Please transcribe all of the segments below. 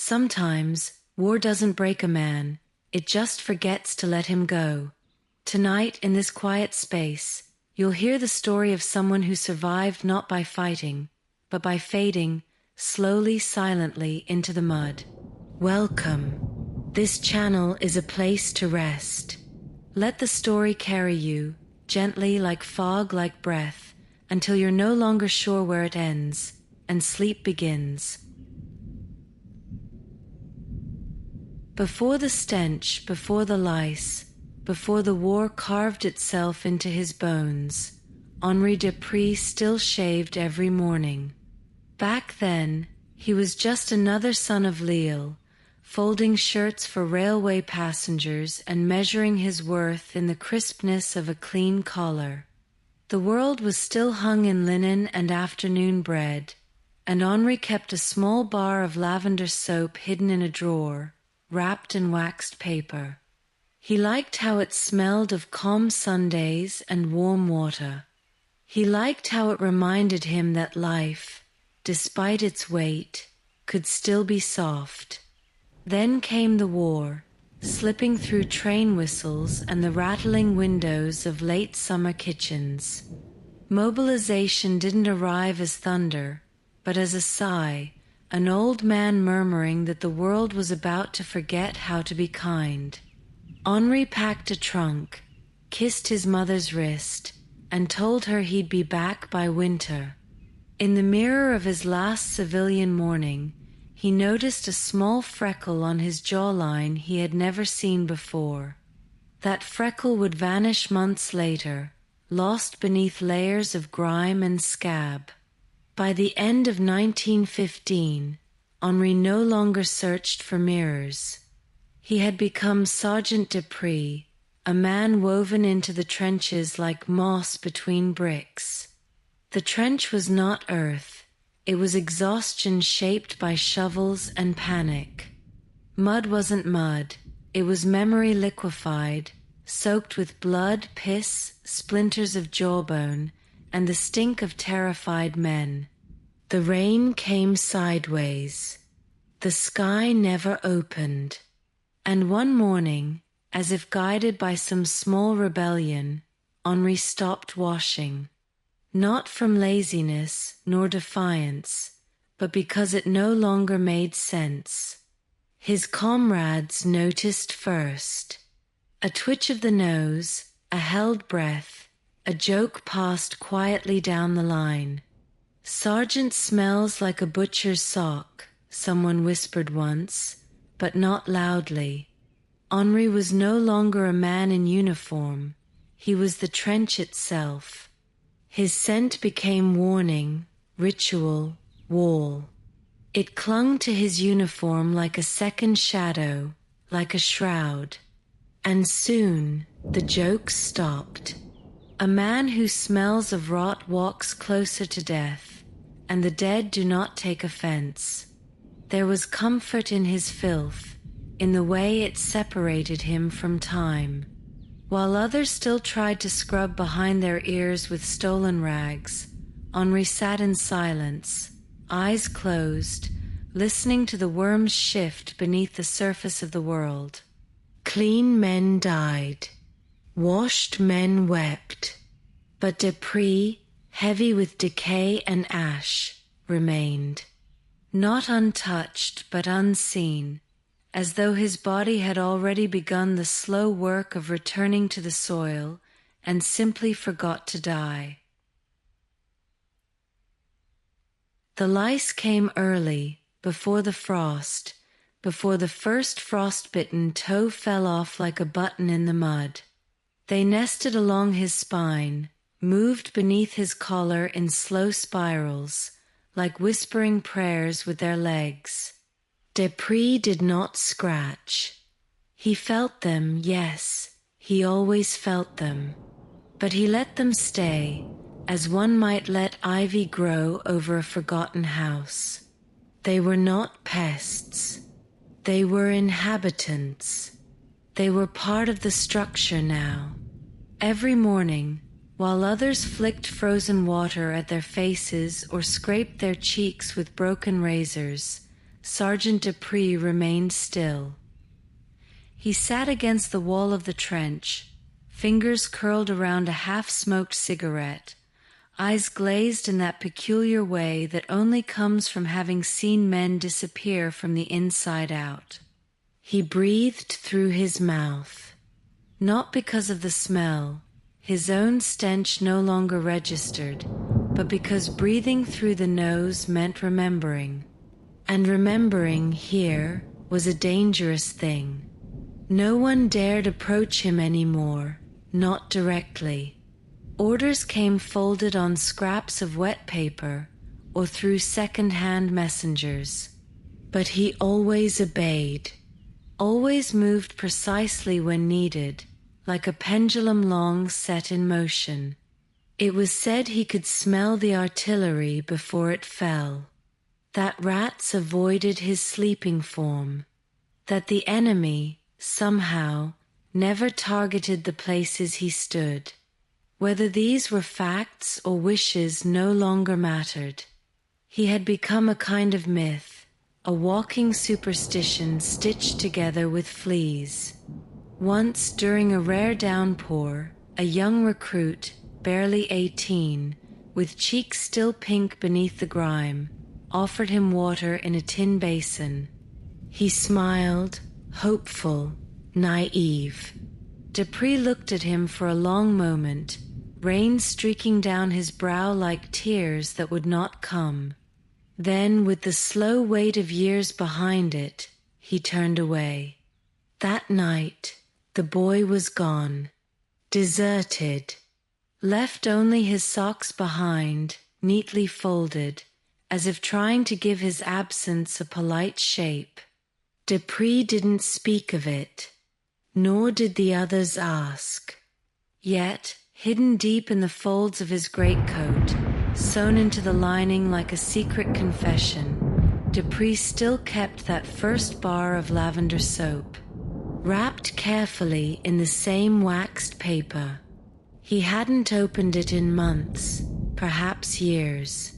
Sometimes, war doesn't break a man, it just forgets to let him go. Tonight, in this quiet space, you'll hear the story of someone who survived not by fighting, but by fading, slowly, silently, into the mud. Welcome. This channel is a place to rest. Let the story carry you, gently like fog, like breath, until you're no longer sure where it ends, and sleep begins. Before the stench, before the lice, before the war carved itself into his bones, Henri Dupree still shaved every morning. Back then, he was just another son of Lille, folding shirts for railway passengers and measuring his worth in the crispness of a clean collar. The world was still hung in linen and afternoon bread, and Henri kept a small bar of lavender soap hidden in a drawer, wrapped in waxed paper. He liked how it smelled of calm Sundays and warm water. He liked how it reminded him that life, despite its weight, could still be soft. Then came the war, slipping through train whistles and the rattling windows of late summer kitchens. Mobilization didn't arrive as thunder, but as a sigh, an old man murmuring that the world was about to forget how to be kind. Henri packed a trunk, kissed his mother's wrist, and told her he'd be back by winter. In the mirror of his last civilian morning, he noticed a small freckle on his jawline he had never seen before. That freckle would vanish months later, lost beneath layers of grime and scab. By the end of 1915, Henri no longer searched for mirrors. He had become Sergeant Dupree, a man woven into the trenches like moss between bricks. The trench was not earth, it was exhaustion shaped by shovels and panic. Mud wasn't mud, it was memory liquefied, soaked with blood, piss, splinters of jawbone, and the stink of terrified men. The rain came sideways. The sky never opened. And one morning, as if guided by some small rebellion, Henri stopped washing. Not from laziness nor defiance, but because it no longer made sense. His comrades noticed first. A twitch of the nose, a held breath, a joke passed quietly down the line. "Sergeant smells like a butcher's sock," someone whispered once, but not loudly. Henri was no longer a man in uniform. He was the trench itself. His scent became warning, ritual, wall. It clung to his uniform like a second shadow, like a shroud. And soon the jokes stopped. A man who smells of rot walks closer to death, and the dead do not take offense. There was comfort in his filth, in the way it separated him from time. While others still tried to scrub behind their ears with stolen rags, Henri sat in silence, eyes closed, listening to the worms shift beneath the surface of the world. Clean men died. Washed men wept. But Dupree, heavy with decay and ash, remained. Not untouched, but unseen, as though his body had already begun the slow work of returning to the soil and simply forgot to die. The lice came early, before the frost, before the first frostbitten toe fell off like a button in the mud. They nested along his spine, moved beneath his collar in slow spirals, like whispering prayers with their legs. Dupree did not scratch. He felt them, yes, he always felt them. But he let them stay, as one might let ivy grow over a forgotten house. They were not pests. They were inhabitants. They were part of the structure now. Every morning, while others flicked frozen water at their faces or scraped their cheeks with broken razors, Sergeant Dupree remained still. He sat against the wall of the trench, fingers curled around a half-smoked cigarette, eyes glazed in that peculiar way that only comes from having seen men disappear from the inside out. He breathed through his mouth. Not because of the smell, his own stench no longer registered, but because breathing through the nose meant remembering. And remembering here was a dangerous thing. No one dared approach him anymore, not directly. Orders came folded on scraps of wet paper or through second-hand messengers. But he always obeyed, always moved precisely when needed, like a pendulum long set in motion. It was said he could smell the artillery before it fell, that rats avoided his sleeping form, that the enemy, somehow, never targeted the places he stood. Whether these were facts or wishes no longer mattered. He had become a kind of myth, a walking superstition stitched together with fleas. Once, during a rare downpour, a young recruit, barely 18, with cheeks still pink beneath the grime, offered him water in a tin basin. He smiled, hopeful, naive. Dupree looked at him for a long moment, rain streaking down his brow like tears that would not come. Then, with the slow weight of years behind it, he turned away. That night, the boy was gone, deserted, left only his socks behind, neatly folded, as if trying to give his absence a polite shape. Dupree didn't speak of it, nor did the others ask. Yet, hidden deep in the folds of his greatcoat, sewn into the lining like a secret confession, Dupree still kept that first bar of lavender soap, wrapped carefully in the same waxed paper. He hadn't opened it in months, perhaps years.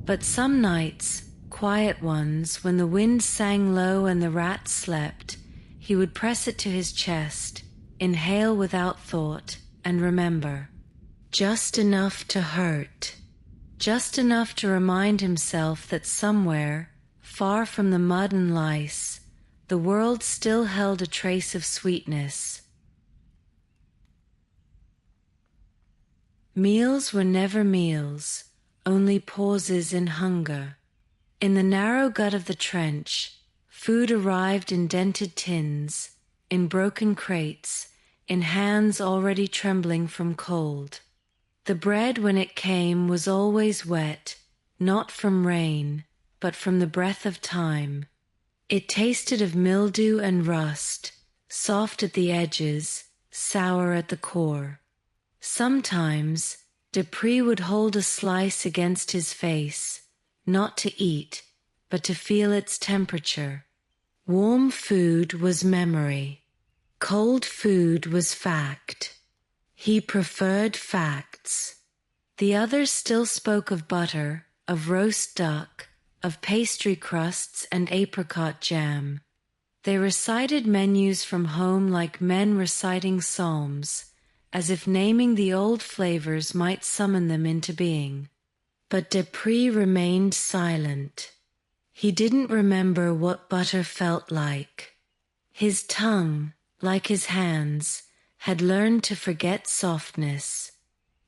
But some nights, quiet ones, when the wind sang low and the rats slept, he would press it to his chest, inhale without thought, and remember. Just enough to hurt. Just enough to remind himself that somewhere, far from the mud and lice, the world still held a trace of sweetness. Meals were never meals, only pauses in hunger. In the narrow gut of the trench, food arrived in dented tins, in broken crates, in hands already trembling from cold. The bread, when it came, was always wet, not from rain, but from the breath of time. It tasted of mildew and rust, soft at the edges, sour at the core. Sometimes, Dupree would hold a slice against his face, not to eat, but to feel its temperature. Warm food was memory. Cold food was fact. He preferred facts. The others still spoke of butter, of roast duck, of pastry crusts and apricot jam. They recited menus from home like men reciting psalms, as if naming the old flavors might summon them into being. But Dupree remained silent. He didn't remember what butter felt like. His tongue, like his hands, had learned to forget softness.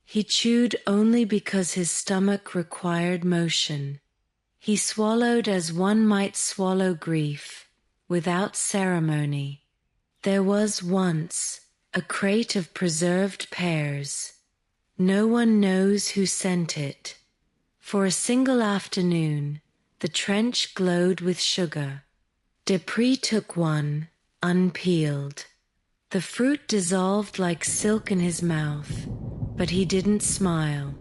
He chewed only because his stomach required motion. He swallowed as one might swallow grief, without ceremony. There was once a crate of preserved pears. No one knows who sent it. For a single afternoon, the trench glowed with sugar. Dupree took one, unpeeled. The fruit dissolved like silk in his mouth, but he didn't smile.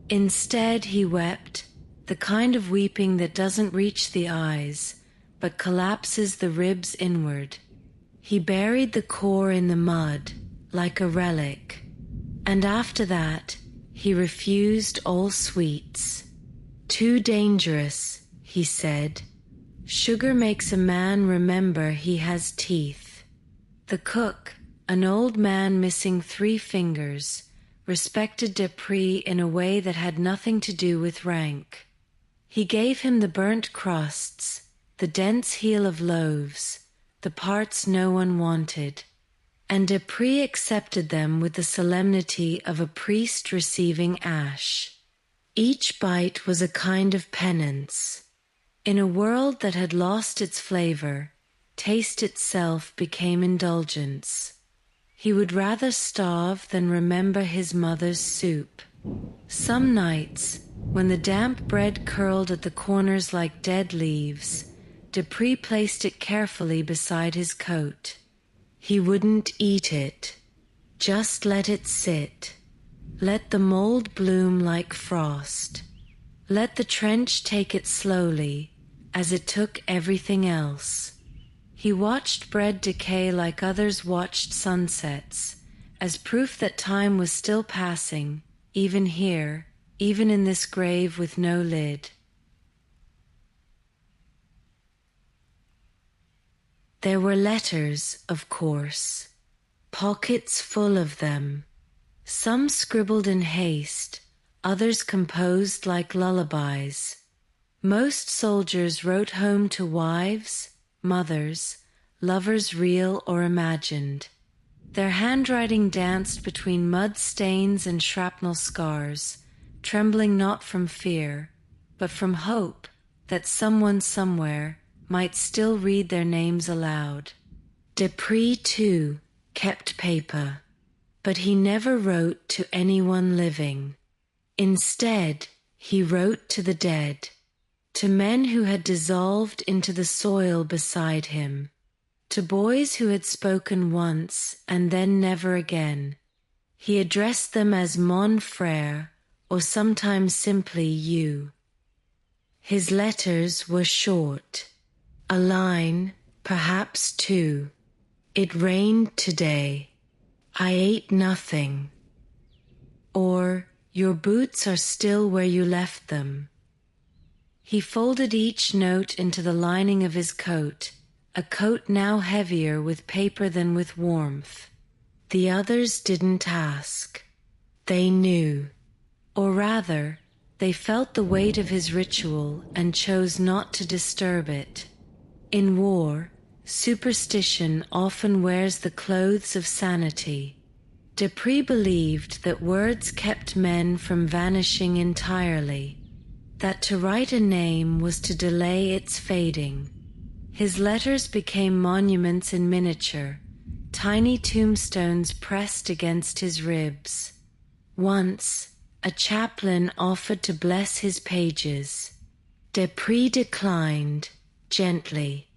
Instead, he wept, the kind of weeping that doesn't reach the eyes, but collapses the ribs inward. He buried the core in the mud, like a relic, and after that, he refused all sweets. Too dangerous, he said. Sugar makes a man remember he has teeth. The cook, an old man missing 3 fingers, respected Dupree in a way that had nothing to do with rank. He gave him the burnt crusts, the dense heel of loaves, the parts no one wanted, and Dupree accepted them with the solemnity of a priest receiving ash. Each bite was a kind of penance. In a world that had lost its flavor, taste itself became indulgence. He would rather starve than remember his mother's soup. Some nights, when the damp bread curled at the corners like dead leaves, Dupree placed it carefully beside his coat. He wouldn't eat it. Just let it sit. Let the mold bloom like frost. Let the trench take it slowly, as it took everything else. He watched bread decay like others watched sunsets, as proof that time was still passing, even here, even in this grave with no lid. There were letters, of course, pockets full of them. Some scribbled in haste, others composed like lullabies. Most soldiers wrote home to wives, mothers, lovers real or imagined. Their handwriting danced between mud stains and shrapnel scars, trembling not from fear, but from hope that someone somewhere might still read their names aloud. Dupree, too, kept paper, but he never wrote to anyone living. Instead, he wrote to the dead, to men who had dissolved into the soil beside him, to boys who had spoken once and then never again. He addressed them as mon frère, or sometimes simply you. His letters were short, a line, perhaps 2. It rained today. I ate nothing. Or, your boots are still where you left them. He folded each note into the lining of his coat, a coat now heavier with paper than with warmth. The others didn't ask. They knew. Or rather, they felt the weight of his ritual and chose not to disturb it. In war, superstition often wears the clothes of sanity. Dupree believed that words kept men from vanishing entirely, that to write a name was to delay its fading. His letters became monuments in miniature, tiny tombstones pressed against his ribs. Once, a chaplain offered to bless his pages. Dupree declined, gently.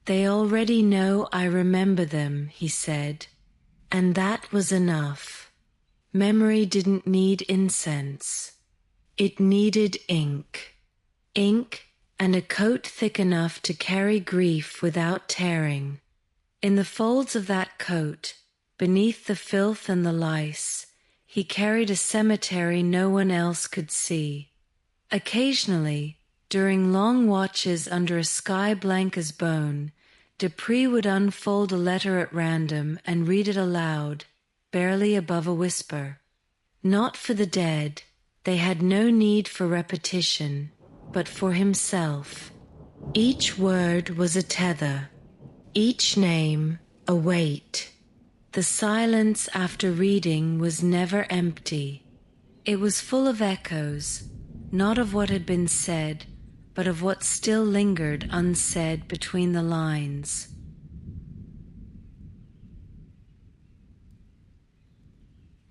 They already know I remember them, he said, and that was enough. Memory didn't need incense. It needed ink. Ink and a coat thick enough to carry grief without tearing. In the folds of that coat, beneath the filth and the lice, he carried a cemetery no one else could see. Occasionally, during long watches under a sky blank as bone, Dupree would unfold a letter at random and read it aloud, barely above a whisper. Not for the dead, they had no need for repetition, but for himself. Each word was a tether, each name a weight. The silence after reading was never empty. It was full of echoes, not of what had been said, but of what still lingered unsaid between the lines.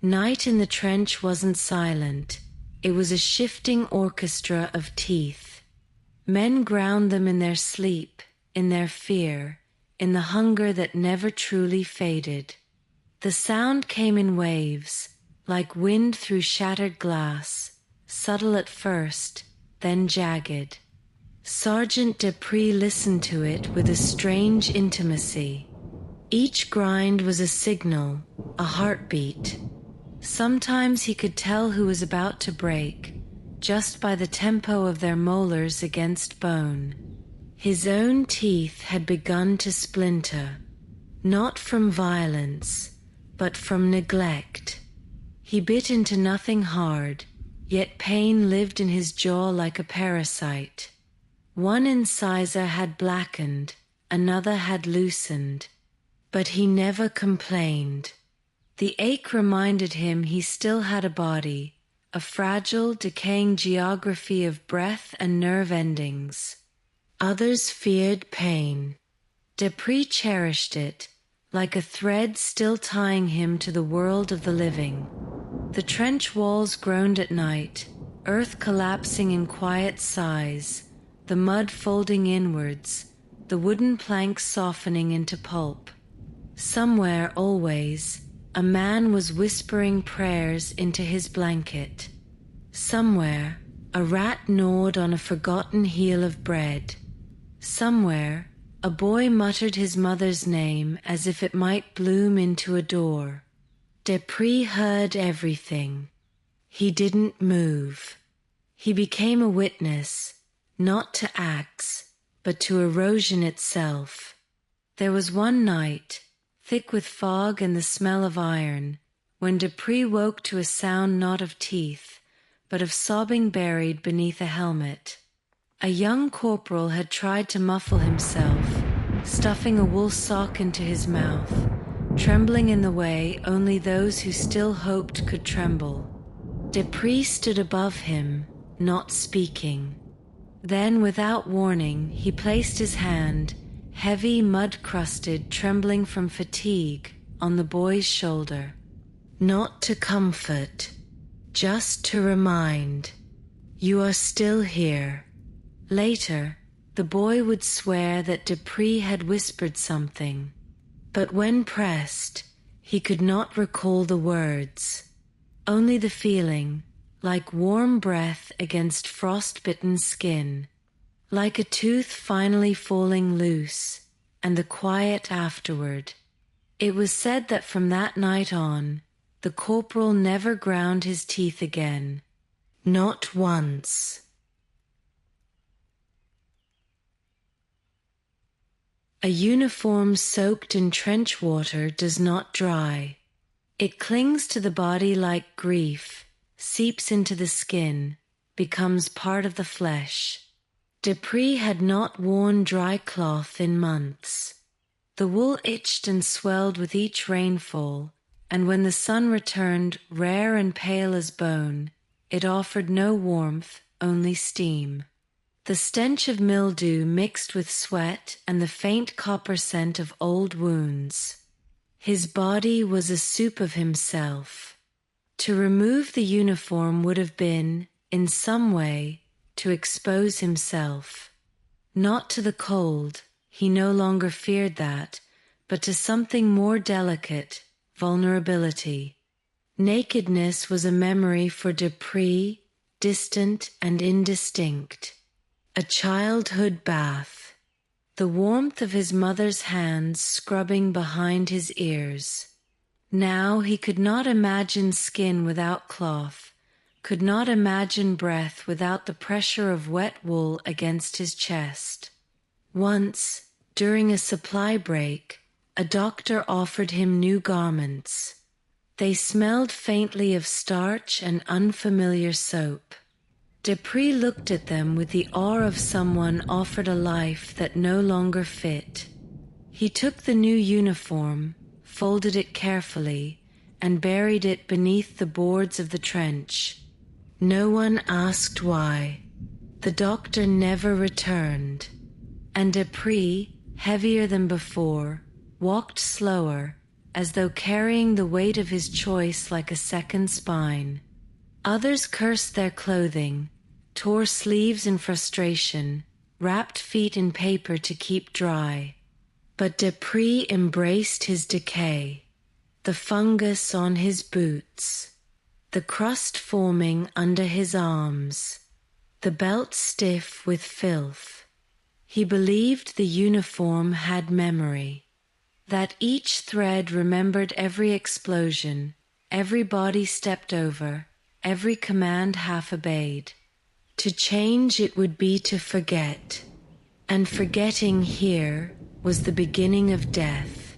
Night in the trench wasn't silent. It was a shifting orchestra of teeth. Men ground them in their sleep, in their fear, in the hunger that never truly faded. The sound came in waves, like wind through shattered glass, subtle at first, then jagged. Sergeant Dupree listened to it with a strange intimacy. Each grind was a signal, a heartbeat. Sometimes he could tell who was about to break, just by the tempo of their molars against bone. His own teeth had begun to splinter, not from violence, but from neglect. He bit into nothing hard, yet pain lived in his jaw like a parasite. One incisor had blackened, another had loosened, but he never complained. The ache reminded him he still had a body, a fragile, decaying geography of breath and nerve endings. Others feared pain. Dupree cherished it, like a thread still tying him to the world of the living. The trench walls groaned at night, earth collapsing in quiet sighs, the mud folding inwards, the wooden planks softening into pulp. Somewhere, always, a man was whispering prayers into his blanket. Somewhere, a rat gnawed on a forgotten heel of bread. Somewhere, a boy muttered his mother's name as if it might bloom into a door. Dupree heard everything. He didn't move. He became a witness, not to acts, but to erosion itself. There was one night, thick with fog and the smell of iron, when Dupree woke to a sound not of teeth, but of sobbing buried beneath a helmet. A young corporal had tried to muffle himself, stuffing a wool sock into his mouth, trembling in the way only those who still hoped could tremble. Dupree stood above him, not speaking. Then, without warning, he placed his hand, heavy, mud-crusted, trembling from fatigue, on the boy's shoulder. Not to comfort, just to remind. You are still here. Later, the boy would swear that Dupree had whispered something, but when pressed, he could not recall the words. Only the feeling, like warm breath against frost-bitten skin, like a tooth finally falling loose, and the quiet afterward. It was said that from that night on, the corporal never ground his teeth again. Not once. A uniform soaked in trench water does not dry. It clings to the body like grief, seeps into the skin, becomes part of the flesh. Dupree had not worn dry cloth in months. The wool itched and swelled with each rainfall, and when the sun returned, rare and pale as bone, it offered no warmth, only steam. The stench of mildew mixed with sweat and the faint copper scent of old wounds. His body was a soup of himself. To remove the uniform would have been, in some way, to expose himself. Not to the cold, he no longer feared that, but to something more delicate, vulnerability. Nakedness was a memory for Dupree, distant and indistinct. A childhood bath. The warmth of his mother's hands scrubbing behind his ears. Now he could not imagine skin without cloth, could not imagine breath without the pressure of wet wool against his chest. Once, during a supply break, a doctor offered him new garments. They smelled faintly of starch and unfamiliar soap. Dupree looked at them with the awe of someone offered a life that no longer fit. He took the new uniform, folded it carefully, and buried it beneath the boards of the trench. No one asked why. The doctor never returned, and Dupree, heavier than before, walked slower, as though carrying the weight of his choice like a second spine. Others cursed their clothing, tore sleeves in frustration, wrapped feet in paper to keep dry. But Dupree embraced his decay, the fungus on his boots, the crust forming under his arms, the belt stiff with filth. He believed the uniform had memory, that each thread remembered every explosion, every body stepped over, every command half obeyed. To change it would be to forget. And forgetting here was the beginning of death.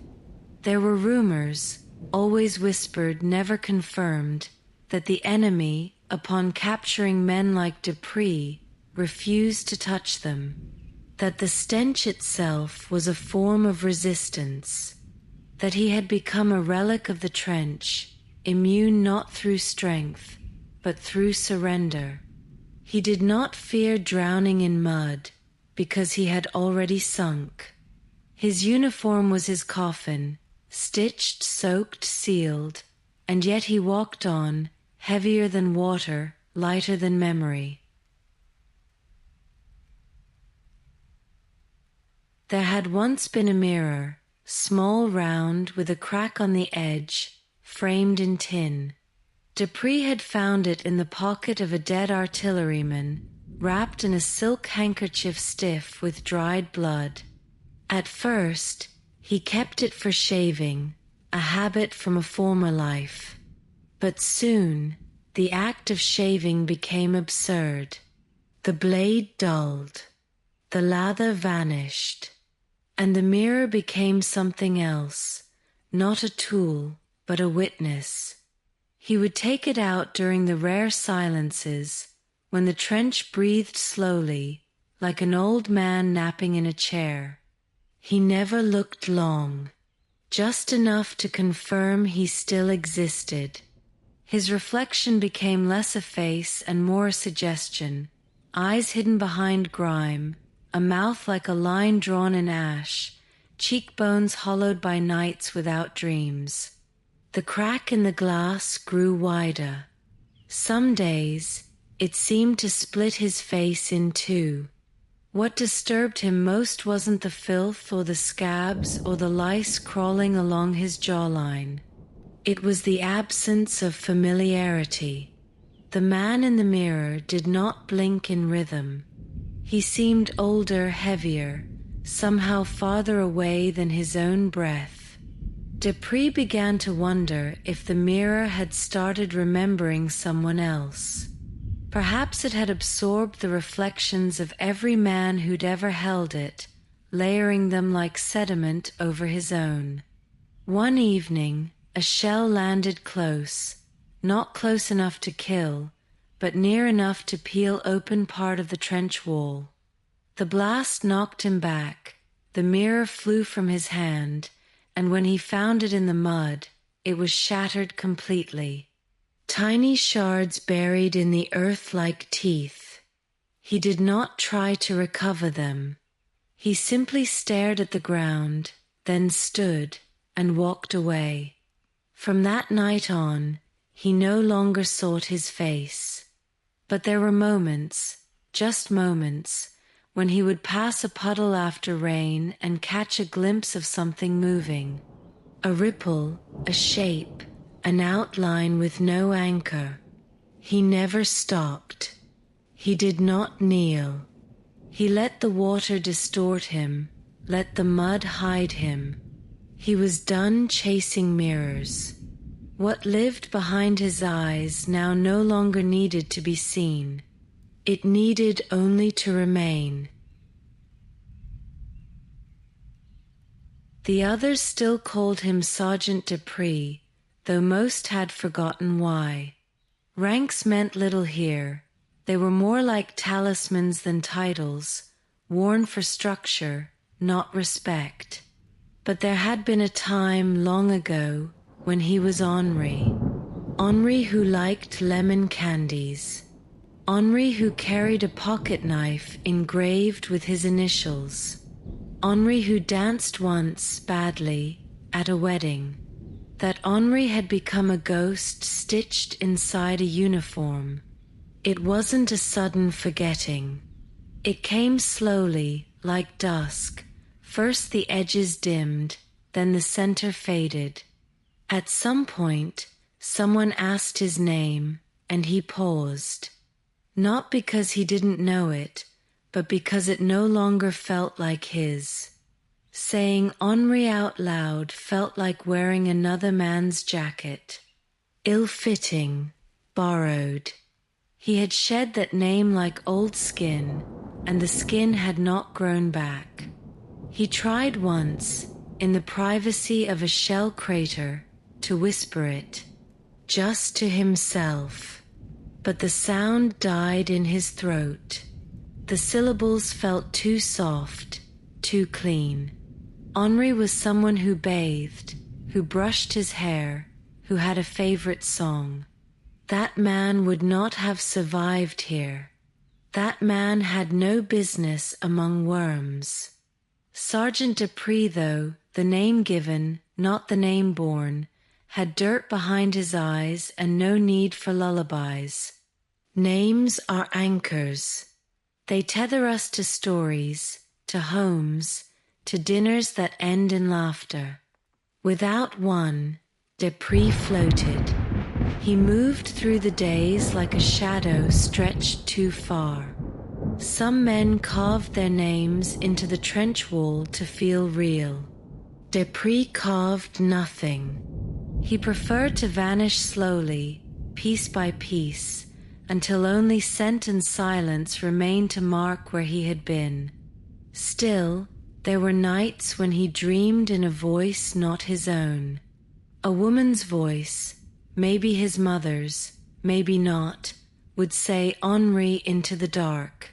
There were rumors, always whispered, never confirmed, that the enemy, upon capturing men like Dupree, refused to touch them, that the stench itself was a form of resistance, that he had become a relic of the trench, immune not through strength, but through surrender. He did not fear drowning in mud, because he had already sunk. His uniform was his coffin, stitched, soaked, sealed, and yet he walked on, heavier than water, lighter than memory. There had once been a mirror, small, round, with a crack on the edge, framed in tin. Dupree had found it in the pocket of a dead artilleryman, wrapped in a silk handkerchief stiff with dried blood. At first, he kept it for shaving, a habit from a former life. But soon, the act of shaving became absurd. The blade dulled, the lather vanished, and the mirror became something else, not a tool, but a witness. He would take it out during the rare silences, when the trench breathed slowly, like an old man napping in a chair. He never looked long, just enough to confirm he still existed. His reflection became less a face and more a suggestion, eyes hidden behind grime, a mouth like a line drawn in ash, cheekbones hollowed by nights without dreams. The crack in the glass grew wider. Some days, it seemed to split his face in two. What disturbed him most wasn't the filth or the scabs or the lice crawling along his jawline. It was the absence of familiarity. The man in the mirror did not blink in rhythm. He seemed older, heavier, somehow farther away than his own breath. Dupree began to wonder if the mirror had started remembering someone else. Perhaps it had absorbed the reflections of every man who'd ever held it, layering them like sediment over his own. One evening, a shell landed close, not close enough to kill, but near enough to peel open part of the trench wall. The blast knocked him back, the mirror flew from his hand, and when he found it in the mud, it was shattered completely. Tiny shards buried in the earth like teeth. He did not try to recover them. He simply stared at the ground, then stood and walked away. From that night on, he no longer sought his face. But there were moments, just moments, when he would pass a puddle after rain and catch a glimpse of something moving. A ripple, a shape, an outline with no anchor. He never stopped. He did not kneel. He let the water distort him, let the mud hide him. He was done chasing mirrors. What lived behind his eyes now no longer needed to be seen. It needed only to remain. The others still called him Sergeant Dupree, though most had forgotten why. Ranks meant little here. They were more like talismans than titles, worn for structure, not respect. But there had been a time long ago when he was Henri. Henri who liked lemon candies. Henri who carried a pocket knife engraved with his initials. Henri who danced once, badly, at a wedding. That Henri had become a ghost stitched inside a uniform. It wasn't a sudden forgetting. It came slowly, like dusk. First the edges dimmed, then the center faded. At some point, someone asked his name, and he paused. Not because he didn't know it, but because it no longer felt like his. Saying Henri out loud felt like wearing another man's jacket. Ill-fitting, borrowed. He had shed that name like old skin, and the skin had not grown back. He tried once, in the privacy of a shell crater, to whisper it, just to himself. But the sound died in his throat. The syllables felt too soft, too clean. Henri was someone who bathed, who brushed his hair, who had a favorite song. That man would not have survived here. That man had no business among worms. Sergeant Dupree, though, the name given, not the name born, had dirt behind his eyes and no need for lullabies. Names are anchors. They tether us to stories, to homes, to dinners that end in laughter. Without one, Dupree floated. He moved through the days like a shadow stretched too far. Some men carved their names into the trench wall to feel real. Dupree carved nothing. He preferred to vanish slowly, piece by piece, until only scent and silence remained to mark where he had been. Still, there were nights when he dreamed in a voice not his own. A woman's voice, maybe his mother's, maybe not, would say Henri into the dark.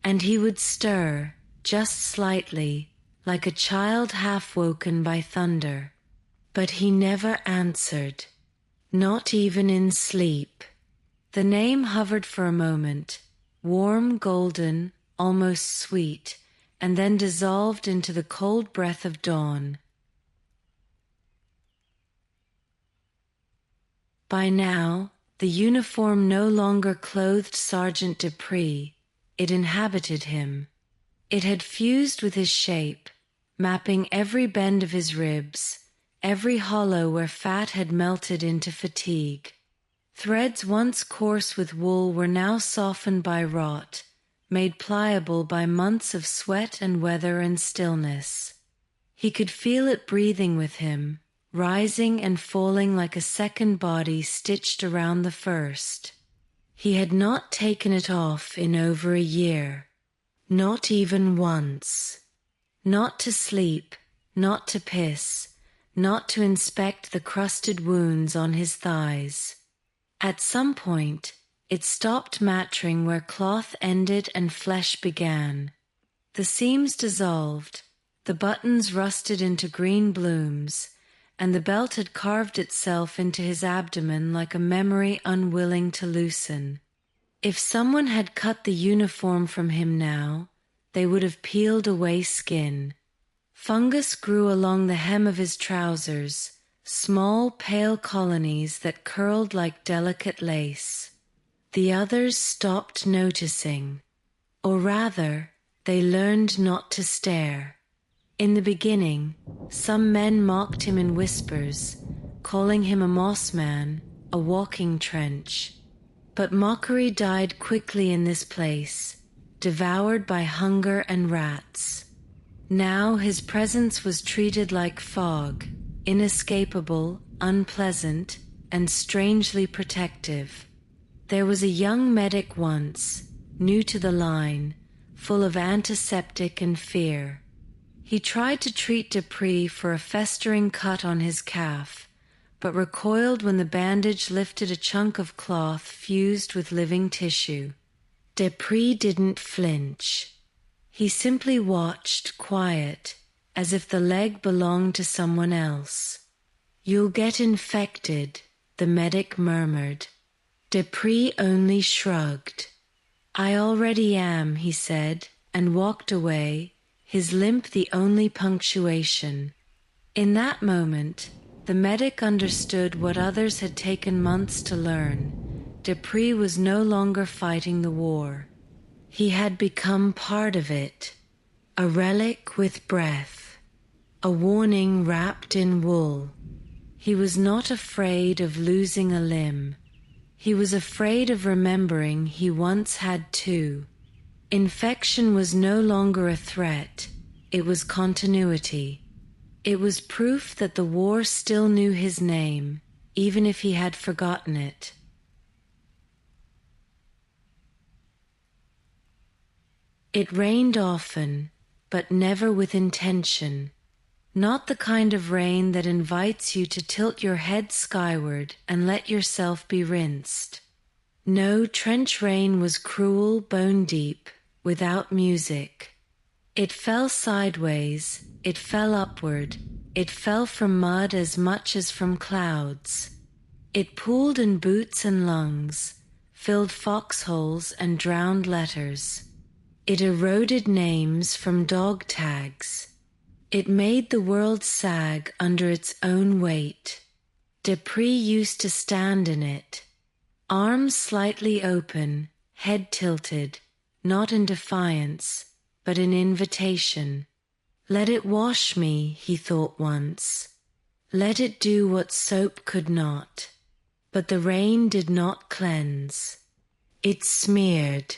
And he would stir, just slightly, like a child half-woken by thunder. But he never answered, not even in sleep. The name hovered for a moment, warm, golden, almost sweet, and then dissolved into the cold breath of dawn. By now, the uniform no longer clothed Sergeant Dupree. It inhabited him. It had fused with his shape, mapping every bend of his ribs, every hollow where fat had melted into fatigue. Threads once coarse with wool were now softened by rot, made pliable by months of sweat and weather and stillness. He could feel it breathing with him, rising and falling like a second body stitched around the first. He had not taken it off in over a year, not even once. Not to sleep, not to piss, not to inspect the crusted wounds on his thighs. At some point, it stopped mattering where cloth ended and flesh began. The seams dissolved, the buttons rusted into green blooms, and the belt had carved itself into his abdomen like a memory unwilling to loosen. If someone had cut the uniform from him now, they would have peeled away skin. Fungus grew along the hem of his trousers, small pale colonies that curled like delicate lace. The others stopped noticing, or rather, they learned not to stare. In the beginning, some men mocked him in whispers, calling him a moss man, a walking trench. But mockery died quickly in this place, devoured by hunger and rats. Now his presence was treated like fog, inescapable, unpleasant, and strangely protective. There was a young medic once, new to the line, full of antiseptic and fear. He tried to treat Dupree for a festering cut on his calf, but recoiled when the bandage lifted a chunk of cloth fused with living tissue. Dupree didn't flinch. He simply watched, quiet, as if the leg belonged to someone else. "You'll get infected," the medic murmured. Dupree only shrugged. "I already am," he said, and walked away, his limp the only punctuation. In that moment, the medic understood what others had taken months to learn. Dupree was no longer fighting the war. He had become part of it, a relic with breath, a warning wrapped in wool. He was not afraid of losing a limb. He was afraid of remembering he once had two. Infection was no longer a threat, it was continuity. It was proof that the war still knew his name, even if he had forgotten it. It rained often, but never with intention. Not the kind of rain that invites you to tilt your head skyward and let yourself be rinsed. No, trench rain was cruel, bone deep, without music. It fell sideways, it fell upward, it fell from mud as much as from clouds. It pooled in boots and lungs, filled foxholes and drowned letters. It eroded names from dog tags. It made the world sag under its own weight. Dupree used to stand in it, arms slightly open, head tilted, not in defiance, but in invitation. Let it wash me, he thought once. Let it do what soap could not. But the rain did not cleanse. It smeared.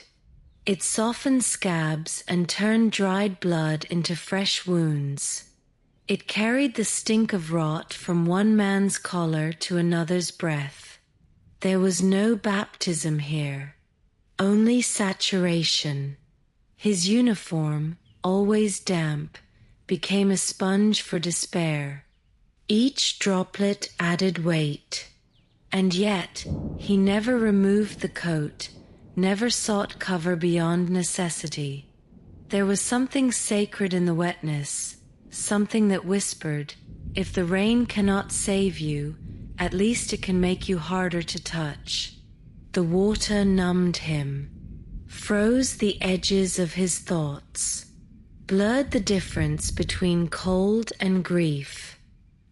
It softened scabs and turned dried blood into fresh wounds. It carried the stink of rot from one man's collar to another's breath. There was no baptism here, only saturation. His uniform, always damp, became a sponge for despair. Each droplet added weight. And yet, he never removed the coat, never sought cover beyond necessity. There was something sacred in the wetness, something that whispered, if the rain cannot save you, at least it can make you harder to touch. The water numbed him, froze the edges of his thoughts, blurred the difference between cold and grief.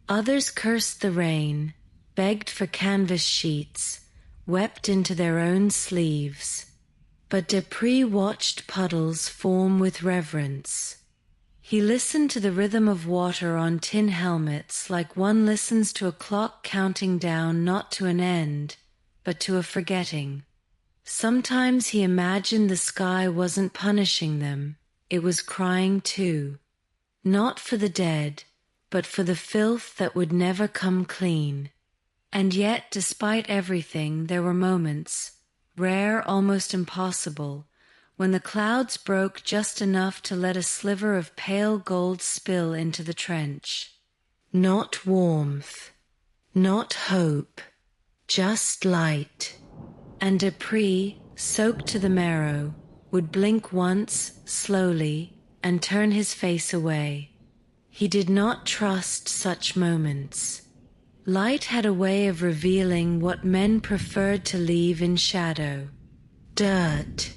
Others cursed the rain, begged for canvas sheets, wept into their own sleeves. But Dupree watched puddles form with reverence. He listened to the rhythm of water on tin helmets like one listens to a clock counting down not to an end, but to a forgetting. Sometimes he imagined the sky wasn't punishing them, it was crying too. Not for the dead, but for the filth that would never come clean. And yet, despite everything, there were moments, rare, almost impossible, when the clouds broke just enough to let a sliver of pale gold spill into the trench. Not warmth, not hope, just light. And Dupree, soaked to the marrow, would blink once, slowly, and turn his face away. He did not trust such moments. Light had a way of revealing what men preferred to leave in shadow. Dirt,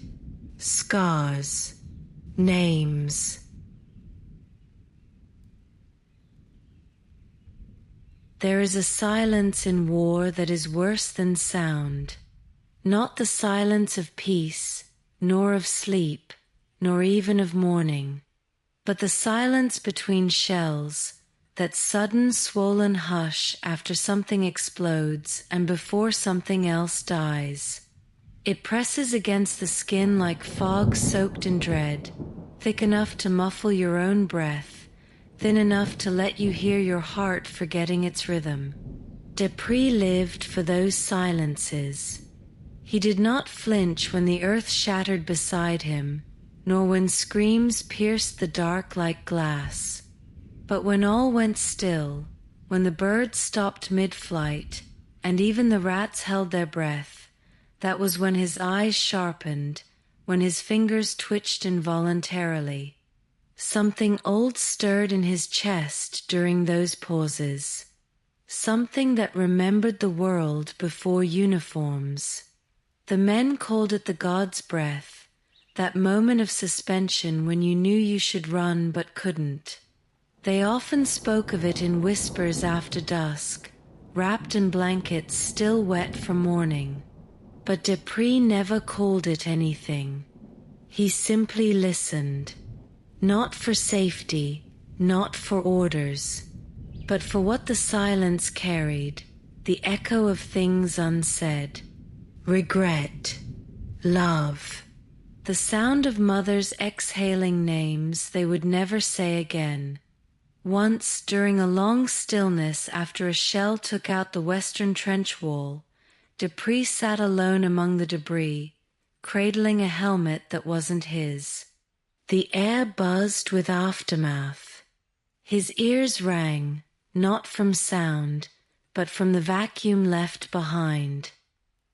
scars, names. There is a silence in war that is worse than sound. Not the silence of peace, nor of sleep, nor even of mourning, but the silence between shells, that sudden swollen hush after something explodes and before something else dies. It presses against the skin like fog soaked in dread, thick enough to muffle your own breath, thin enough to let you hear your heart forgetting its rhythm. Dupree lived for those silences. He did not flinch when the earth shattered beside him, nor when screams pierced the dark like glass. But when all went still, when the birds stopped mid-flight, and even the rats held their breath, that was when his eyes sharpened, when his fingers twitched involuntarily. Something old stirred in his chest during those pauses, something that remembered the world before uniforms. The men called it the God's breath, that moment of suspension when you knew you should run but couldn't. They often spoke of it in whispers after dusk, wrapped in blankets still wet from morning. But Dupree never called it anything. He simply listened, not for safety, not for orders, but for what the silence carried, the echo of things unsaid. Regret, love, the sound of mothers exhaling names they would never say again. Once, during a long stillness after a shell took out the western trench wall, Dupree sat alone among the debris, cradling a helmet that wasn't his. The air buzzed with aftermath. His ears rang, not from sound, but from the vacuum left behind.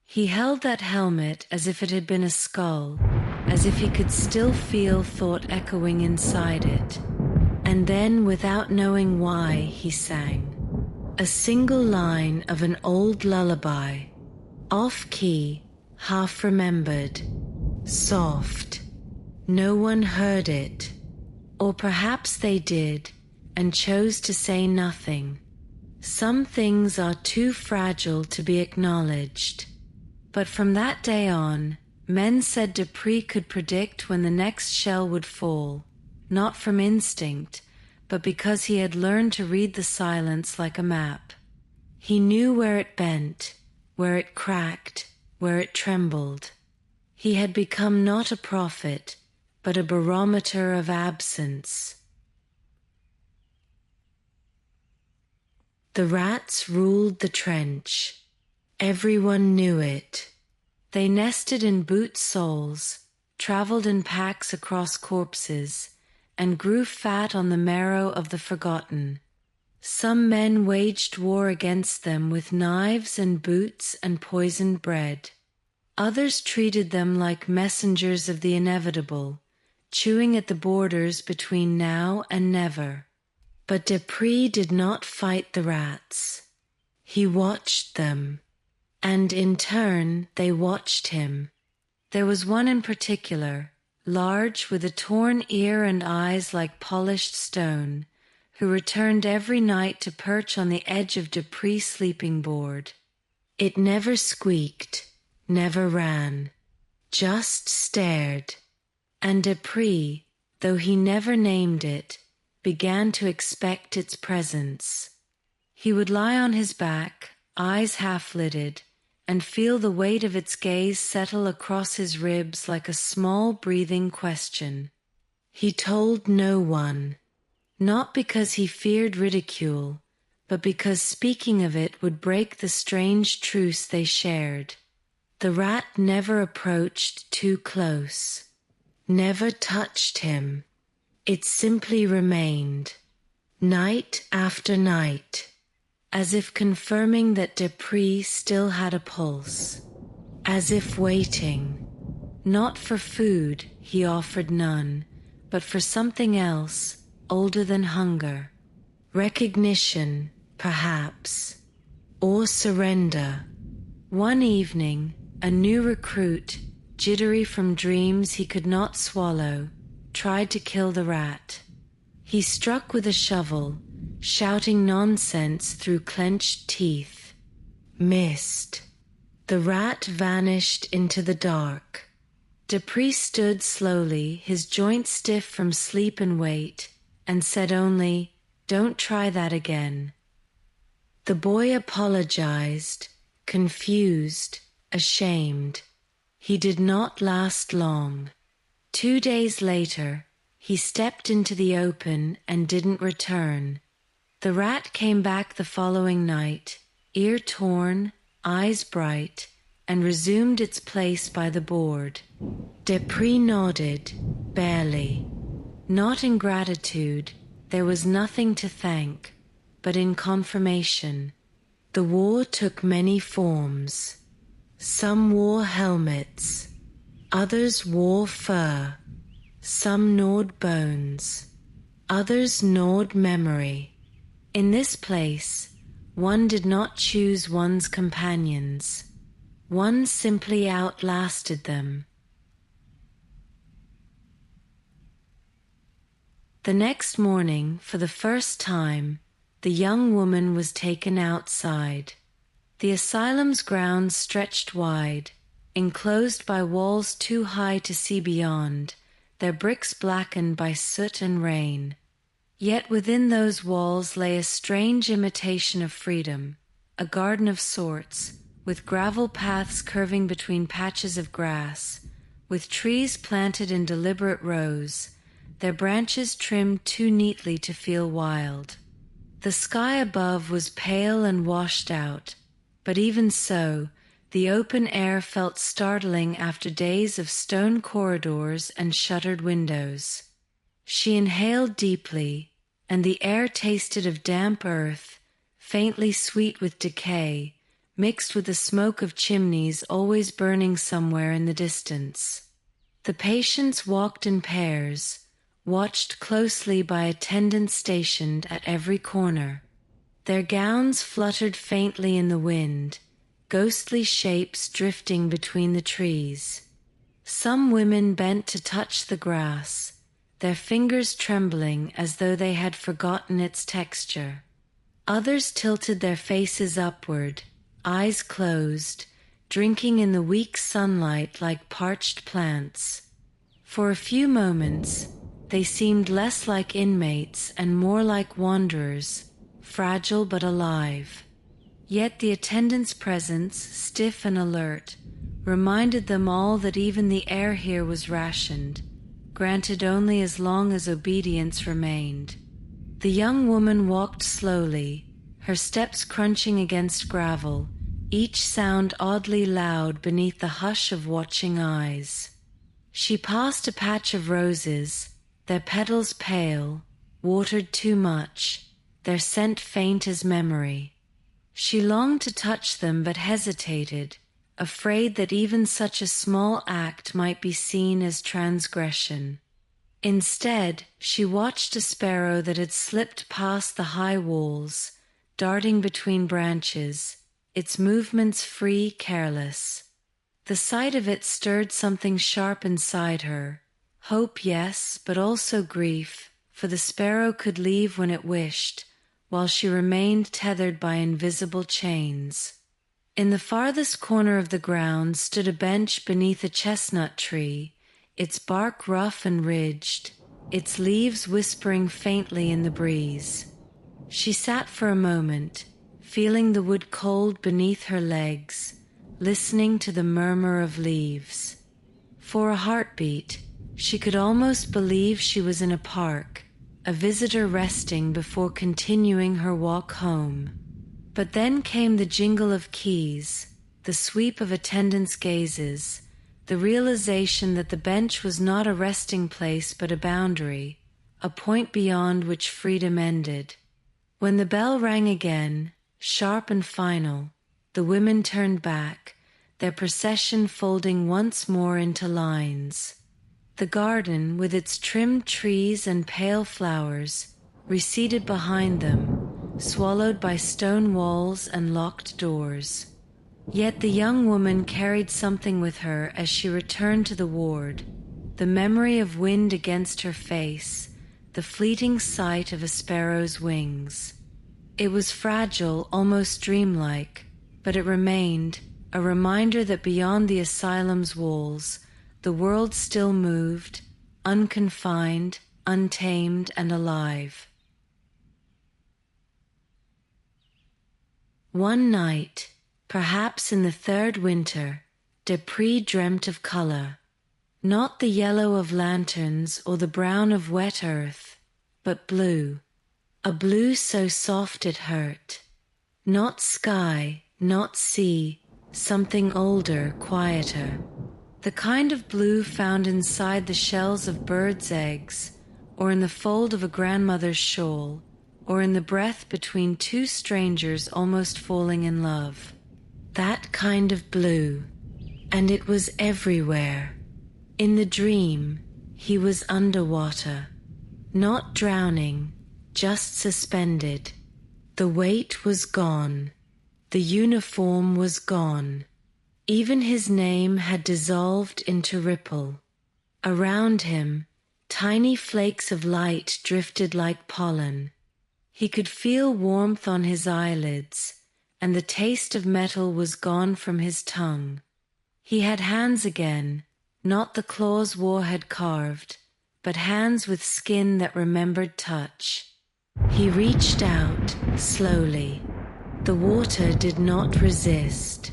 He held that helmet as if it had been a skull, as if he could still feel thought echoing inside it. And then, without knowing why, he sang a single line of an old lullaby, off-key, half-remembered, soft. No one heard it, or perhaps they did and chose to say nothing. Some things are too fragile to be acknowledged. But from that day on, men said Dupree could predict when the next shell would fall, not from instinct, but because he had learned to read the silence like a map. He knew where it bent, where it cracked, where it trembled. He had become not a prophet, but a barometer of absence. The rats ruled the trench. Everyone knew it. They nested in boot soles, traveled in packs across corpses, and grew fat on the marrow of the forgotten. Some men waged war against them with knives and boots and poisoned bread. Others treated them like messengers of the inevitable, chewing at the borders between now and never. But Dupree did not fight the rats. He watched them, and in turn they watched him. There was one in particular, large, with a torn ear and eyes like polished stone, who returned every night to perch on the edge of Dupree's sleeping board. It never squeaked, never ran, just stared, and Dupree, though he never named it, began to expect its presence. He would lie on his back, eyes half-lidded, and feel the weight of its gaze settle across his ribs like a small breathing question. He told no one, not because he feared ridicule, but because speaking of it would break the strange truce they shared. The rat never approached too close, never touched him. It simply remained, night after night, as if confirming that Dupree still had a pulse, as if waiting, not for food, he offered none, but for something else, older than hunger, recognition, perhaps, or surrender. One evening, a new recruit, jittery from dreams he could not swallow, tried to kill the rat. He struck with a shovel, shouting nonsense through clenched teeth. Missed. The rat vanished into the dark. Dupree stood slowly, his joints stiff from sleep and weight, and said only, "Don't try that again." The boy apologized, confused, ashamed. He did not last long. 2 days later, he stepped into the open and didn't return. The rat came back the following night, ear torn, eyes bright, and resumed its place by the board. Dupree nodded, barely. Not in gratitude, there was nothing to thank, but in confirmation. The war took many forms. Some wore helmets, others wore fur, some gnawed bones, others gnawed memory. In this place, one did not choose one's companions. One simply outlasted them. The next morning, for the first time, the young woman was taken outside. The asylum's grounds stretched wide, enclosed by walls too high to see beyond, their bricks blackened by soot and rain. Yet within those walls lay a strange imitation of freedom, a garden of sorts, with gravel paths curving between patches of grass, with trees planted in deliberate rows, their branches trimmed too neatly to feel wild. The sky above was pale and washed out, but even so, The open air felt startling after days of stone corridors and shuttered windows. She inhaled deeply, and the air tasted of damp earth, faintly sweet with decay, mixed with the smoke of chimneys always burning somewhere in the distance. The patients walked in pairs, watched closely by attendants stationed at every corner. Their gowns fluttered faintly in the wind, ghostly shapes drifting between the trees. Some women bent to touch the grass, their fingers trembling as though they had forgotten its texture. Others tilted their faces upward, eyes closed, drinking in the weak sunlight like parched plants. For a few moments, they seemed less like inmates and more like wanderers, fragile but alive. Yet the attendant's presence, stiff and alert, reminded them all that even the air here was rationed, granted only as long as obedience remained. The young woman walked slowly, her steps crunching against gravel, each sound oddly loud beneath the hush of watching eyes. She passed a patch of roses, their petals pale, watered too much, their scent faint as memory. She longed to touch them but hesitated, afraid that even such a small act might be seen as transgression. Instead, she watched a sparrow that had slipped past the high walls, darting between branches, its movements free, careless. The sight of it stirred something sharp inside her. Hope, yes, but also grief, for the sparrow could leave when it wished, while she remained tethered by invisible chains. In the farthest corner of the ground stood a bench beneath a chestnut tree, its bark rough and ridged, its leaves whispering faintly in the breeze. She sat for a moment, feeling the wood cold beneath her legs, listening to the murmur of leaves. For a heartbeat, she could almost believe she was in a park, a visitor resting before continuing her walk home. But then came the jingle of keys, the sweep of attendants' gazes, the realization that the bench was not a resting place but a boundary, a point beyond which freedom ended. When the bell rang again, sharp and final, the women turned back, their procession folding once more into lines. The garden, with its trimmed trees and pale flowers, receded behind them, swallowed by stone walls and locked doors. Yet the young woman carried something with her as she returned to the ward, the memory of wind against her face, the fleeting sight of a sparrow's wings. It was fragile, almost dreamlike, but it remained, a reminder that beyond the asylum's walls, the world still moved, unconfined, untamed, and alive. One night, perhaps in the third winter, Dupree dreamt of color. Not the yellow of lanterns or the brown of wet earth, but blue. A blue so soft it hurt. Not sky, not sea, something older, quieter. The kind of blue found inside the shells of birds' eggs, or in the fold of a grandmother's shawl, or in the breath between two strangers almost falling in love. That kind of blue. And it was everywhere. In the dream, he was underwater, not drowning, just suspended. The weight was gone. The uniform was gone. Even his name had dissolved into ripple. Around him, tiny flakes of light drifted like pollen. He could feel warmth on his eyelids, and the taste of metal was gone from his tongue. He had hands again, not the claws war had carved, but hands with skin that remembered touch. He reached out, slowly. The water did not resist.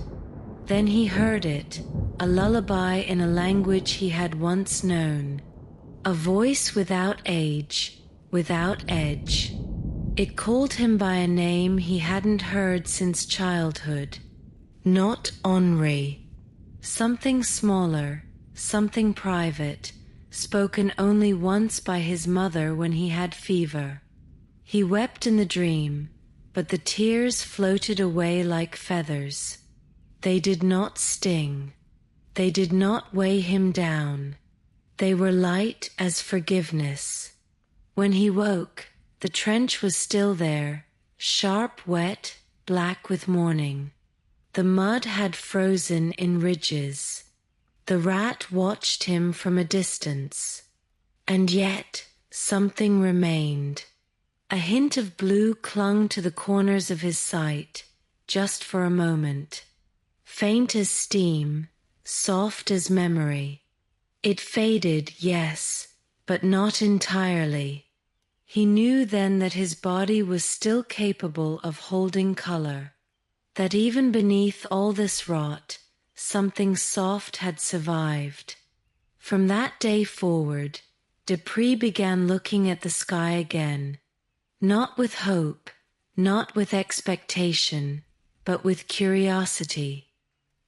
Then he heard it, a lullaby in a language he had once known. A voice without age, without edge. It called him by a name he hadn't heard since childhood. not Henri. Something smaller, something private, spoken only once by his mother when he had fever. He wept in the dream, but the tears floated away like feathers. They did not sting. They did not weigh him down. They were light as forgiveness. When he woke, the trench was still there, sharp, wet, black with mourning. The mud had frozen in ridges. The rat watched him from a distance. And yet something remained. A hint of blue clung to the corners of his sight, just for a moment. Faint as steam, soft as memory. It faded, yes, but not entirely. He knew then that his body was still capable of holding color, that even beneath all this rot, something soft had survived. From that day forward, Dupree began looking at the sky again, not with hope, not with expectation, but with curiosity.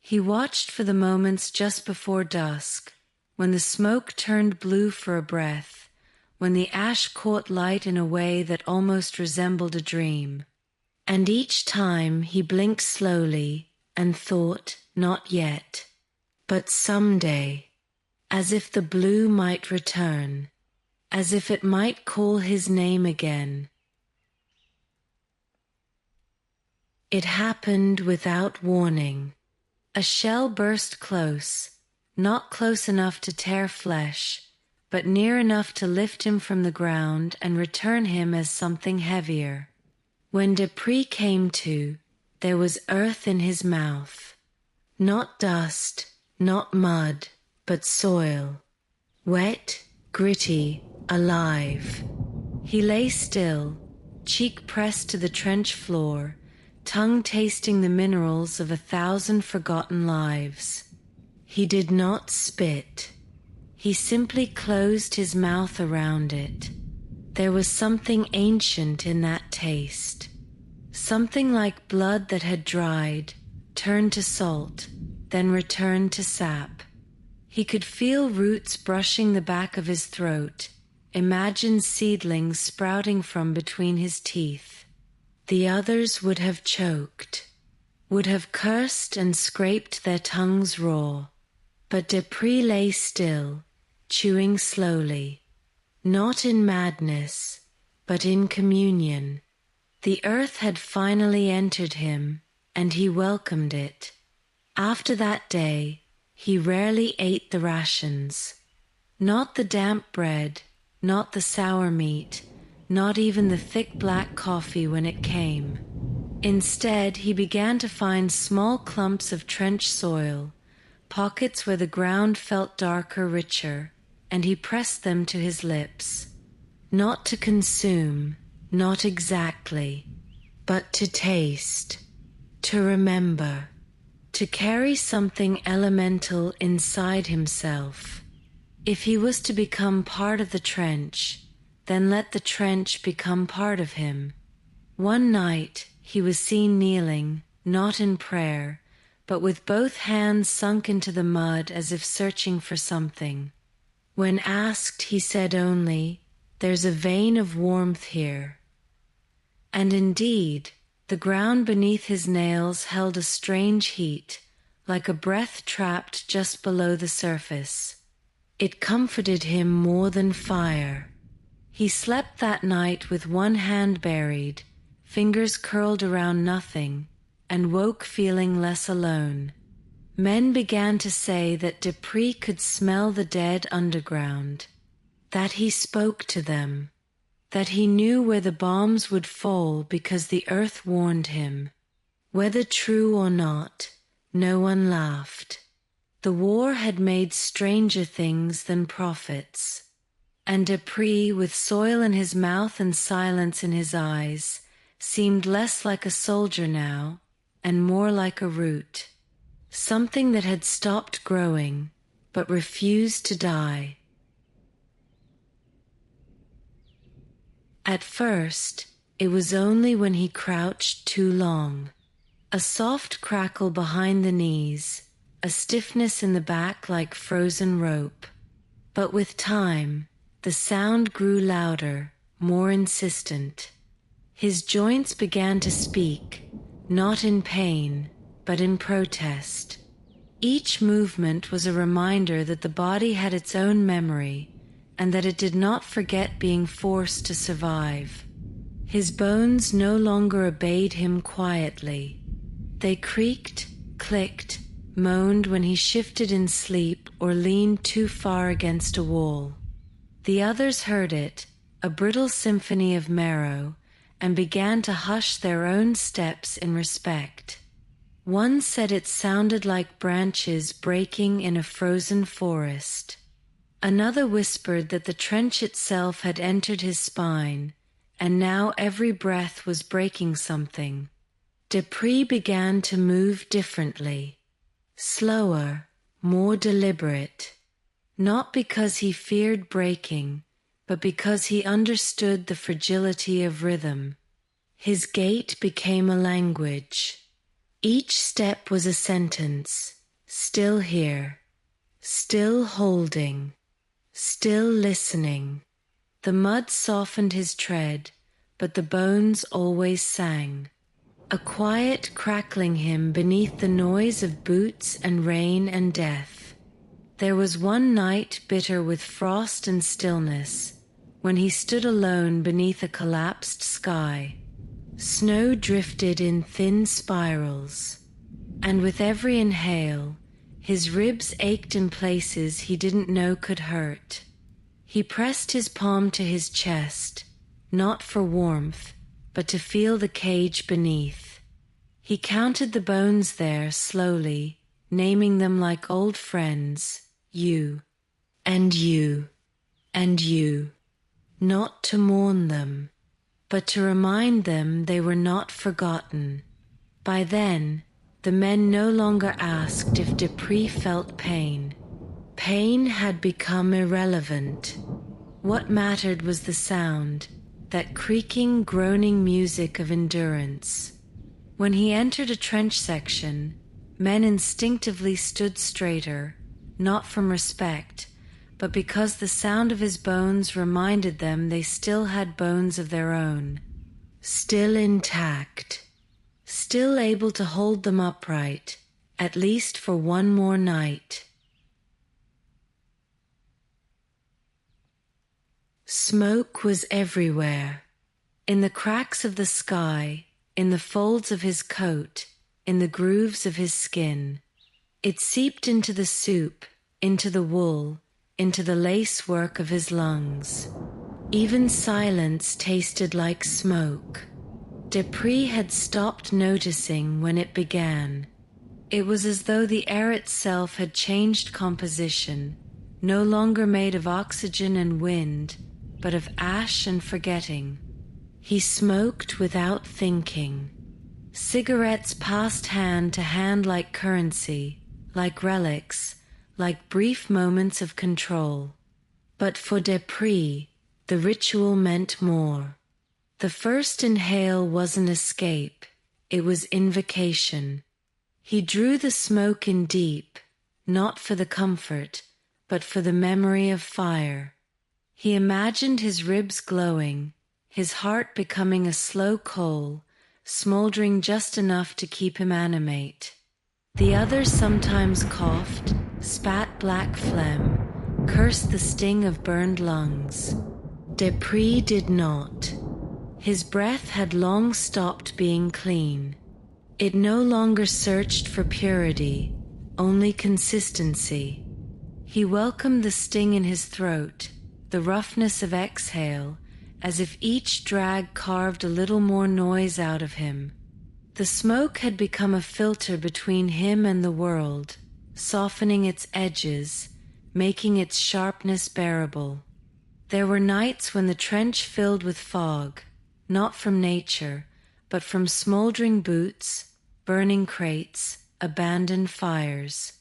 He watched for the moments just before dusk, when the smoke turned blue for a breath, when the ash caught light in a way that almost resembled a dream. And each time he blinked slowly and thought, not yet, but someday, as if the blue might return, as if it might call his name again. It happened without warning. A shell burst close, not close enough to tear flesh, but near enough to lift him from the ground and return him as something heavier. When Dupree came to, there was earth in his mouth. Not dust, not mud, but soil. Wet, gritty, alive. He lay still, cheek pressed to the trench floor, tongue tasting the minerals of 1,000 forgotten lives. He did not spit. He simply closed his mouth around it. There was something ancient in that taste. Something like blood that had dried, turned to salt, then returned to sap. He could feel roots brushing the back of his throat, imagine seedlings sprouting from between his teeth. The others would have choked, would have cursed and scraped their tongues raw. But Dupree lay still, chewing slowly, not in madness, but in communion. The earth had finally entered him, and he welcomed it. After that day, he rarely ate the rations. Not the damp bread, not the sour meat, not even the thick black coffee when it came. Instead, he began to find small clumps of trench soil, pockets where the ground felt darker, richer, and he pressed them to his lips. Not to consume, not exactly, but to taste, to remember, to carry something elemental inside himself. If he was to become part of the trench, then let the trench become part of him. One night he was seen kneeling, not in prayer, but with both hands sunk into the mud as if searching for something. When asked, he said only, "There's a vein of warmth here." And indeed, the ground beneath his nails held a strange heat, like a breath trapped just below the surface. It comforted him more than fire. He slept that night with one hand buried, fingers curled around nothing, and woke feeling less alone. Men began to say that Dupree could smell the dead underground, that he spoke to them, that he knew where the bombs would fall because the earth warned him. Whether true or not, no one laughed. The war had made stranger things than prophets. And Dupree, with soil in his mouth and silence in his eyes, seemed less like a soldier now, and more like a root. Something that had stopped growing, but refused to die. At first, it was only when he crouched too long. A soft crackle behind the knees, a stiffness in the back like frozen rope. But with time, the sound grew louder, more insistent. His joints began to speak, not in pain, but in protest. Each movement was a reminder that the body had its own memory, and that it did not forget being forced to survive. His bones no longer obeyed him quietly. They creaked, clicked, moaned when he shifted in sleep or leaned too far against a wall. The others heard it, a brittle symphony of marrow, and began to hush their own steps in respect. One said it sounded like branches breaking in a frozen forest. Another whispered that the trench itself had entered his spine, and now every breath was breaking something. Dupree began to move differently, slower, more deliberate, not because he feared breaking, but because he understood the fragility of rhythm. His gait became a language. Each step was a sentence, still here, still holding, still listening. The mud softened his tread, but the bones always sang. A quiet crackling him beneath the noise of boots and rain and death. There was one night bitter with frost and stillness, when he stood alone beneath a collapsed sky. Snow drifted in thin spirals, and with every inhale, his ribs ached in places he didn't know could hurt. He pressed his palm to his chest, not for warmth, but to feel the cage beneath. He counted the bones there slowly, naming them like old friends, you, and you, and you, not to mourn them, but to remind them they were not forgotten. By then, the men no longer asked if Dupree felt pain. Pain had become irrelevant. What mattered was the sound, that creaking, groaning music of endurance. When he entered a trench section, men instinctively stood straighter, not from respect, but because the sound of his bones reminded them they still had bones of their own, still intact, still able to hold them upright, at least for one more night. Smoke was everywhere, in the cracks of the sky, in the folds of his coat, in the grooves of his skin. It seeped into the soup, into the wool, into the lacework of his lungs. Even silence tasted like smoke. Dupree had stopped noticing when it began. It was as though the air itself had changed composition, no longer made of oxygen and wind, but of ash and forgetting. He smoked without thinking. Cigarettes passed hand to hand like currency, like relics, like brief moments of control. But for Dupree, the ritual meant more. The first inhale wasn't escape, it was invocation. He drew the smoke in deep, not for the comfort, but for the memory of fire. He imagined his ribs glowing, his heart becoming a slow coal, smoldering just enough to keep him animate. The others sometimes coughed, spat black phlegm, cursed the sting of burned lungs. Dupree did not. His breath had long stopped being clean. It no longer searched for purity, only consistency. He welcomed the sting in his throat, the roughness of exhale, as if each drag carved a little more noise out of him. The smoke had become a filter between him and the world, softening its edges, making its sharpness bearable. There were nights when the trench filled with fog, not from nature, but from smoldering boots, burning crates, abandoned fires.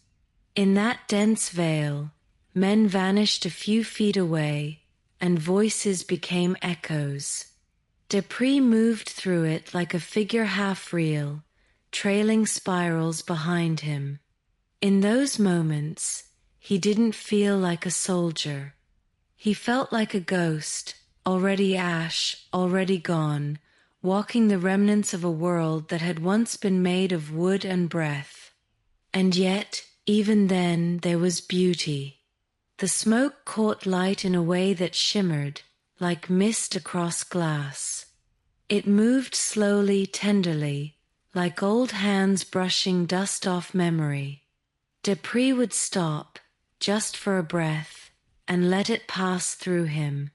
In that dense veil, men vanished a few feet away, and voices became echoes. Dupree moved through it like a figure half real, trailing spirals behind him. In those moments, he didn't feel like a soldier. He felt like a ghost, already ash, already gone, walking the remnants of a world that had once been made of wood and breath. And yet, even then, there was beauty. The smoke caught light in a way that shimmered, like mist across glass. It moved slowly, tenderly, like old hands brushing dust off memory. Dupree would stop, just for a breath, and let it pass through him.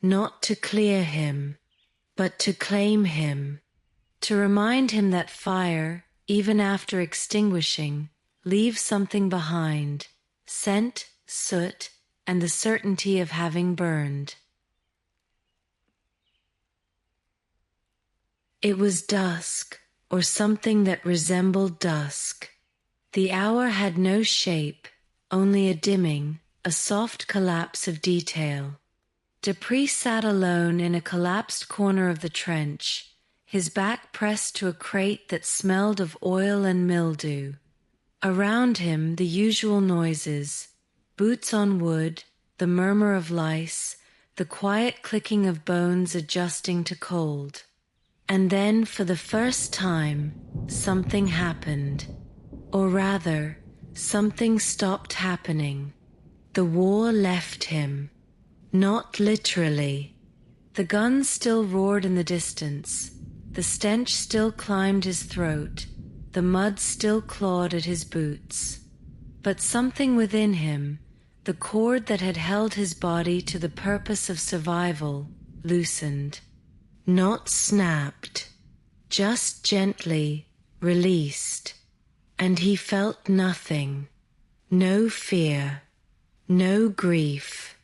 Not to clear him, but to claim him. To remind him that fire, even after extinguishing, leaves something behind, scent, soot, and the certainty of having burned. It was dusk, or something that resembled dusk. The hour had no shape, only a dimming, a soft collapse of detail. Dupree sat alone in a collapsed corner of the trench, his back pressed to a crate that smelled of oil and mildew. Around him the usual noises, boots on wood, the murmur of lice, the quiet clicking of bones adjusting to cold. And then, for the first time, something happened. Or rather, something stopped happening. The war left him. Not literally. The guns still roared in the distance. The stench still climbed his throat. The mud still clawed at his boots. But something within him, the cord that had held his body to the purpose of survival, loosened. Not snapped, just gently released. And he felt nothing. No fear, no grief,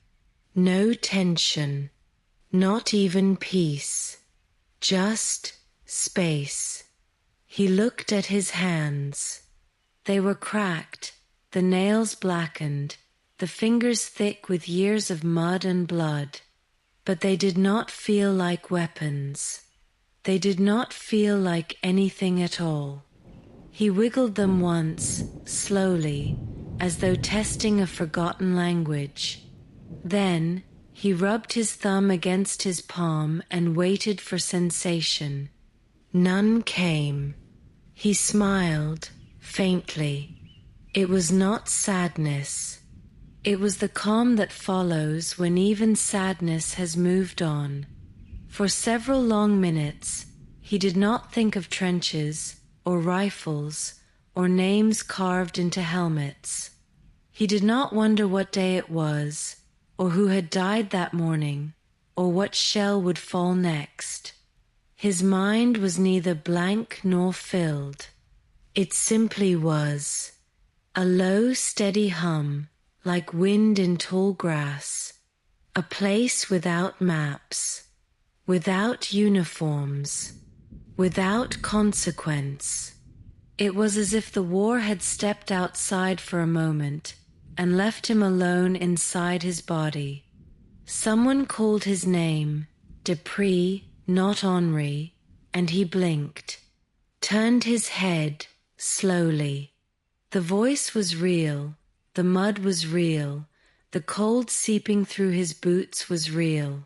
no tension, not even peace. Just space. He looked at his hands. They were cracked, the nails blackened, the fingers thick with years of mud and blood. But they did not feel like weapons. They did not feel like anything at all. He wiggled them once, slowly, as though testing a forgotten language. Then he rubbed his thumb against his palm and waited for sensation. None came. He smiled, faintly. It was not sadness. It was the calm that follows when even sadness has moved on. For several long minutes, he did not think of trenches, or rifles, or names carved into helmets. He did not wonder what day it was, or who had died that morning, or what shell would fall next. His mind was neither blank nor filled. It simply was. A low, steady hum, like wind in tall grass. A place without maps, without uniforms, without consequence. It was as if the war had stepped outside for a moment and left him alone inside his body. Someone called his name, Dupree, not Henri, and he blinked, turned his head slowly. The voice was real, the mud was real, the cold seeping through his boots was real.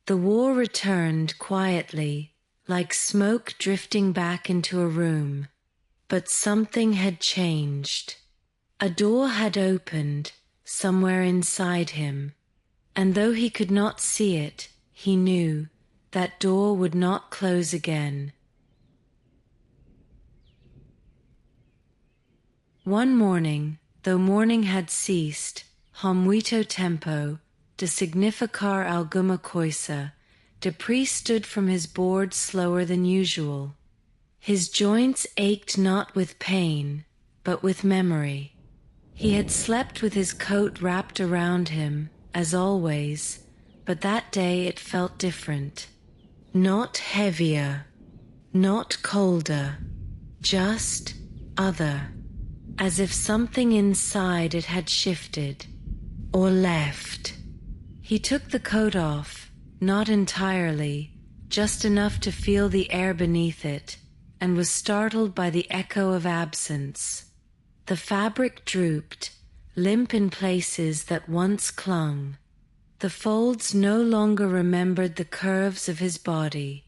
The war returned quietly, like smoke drifting back into a room. But something had changed. A door had opened somewhere inside him, and though he could not see it, he knew that door would not close again. One morning, though morning had ceased, Hamuito tempo, de significar alguma coisa, Dupree stood from his board slower than usual. His joints ached not with pain, but with memory. He had slept with his coat wrapped around him, as always, but that day it felt different. Not heavier, not colder, just other, as if something inside it had shifted, or left. He took the coat off, not entirely, just enough to feel the air beneath it, and was startled by the echo of absence. The fabric drooped, limp in places that once clung. The folds no longer remembered the curves of his body.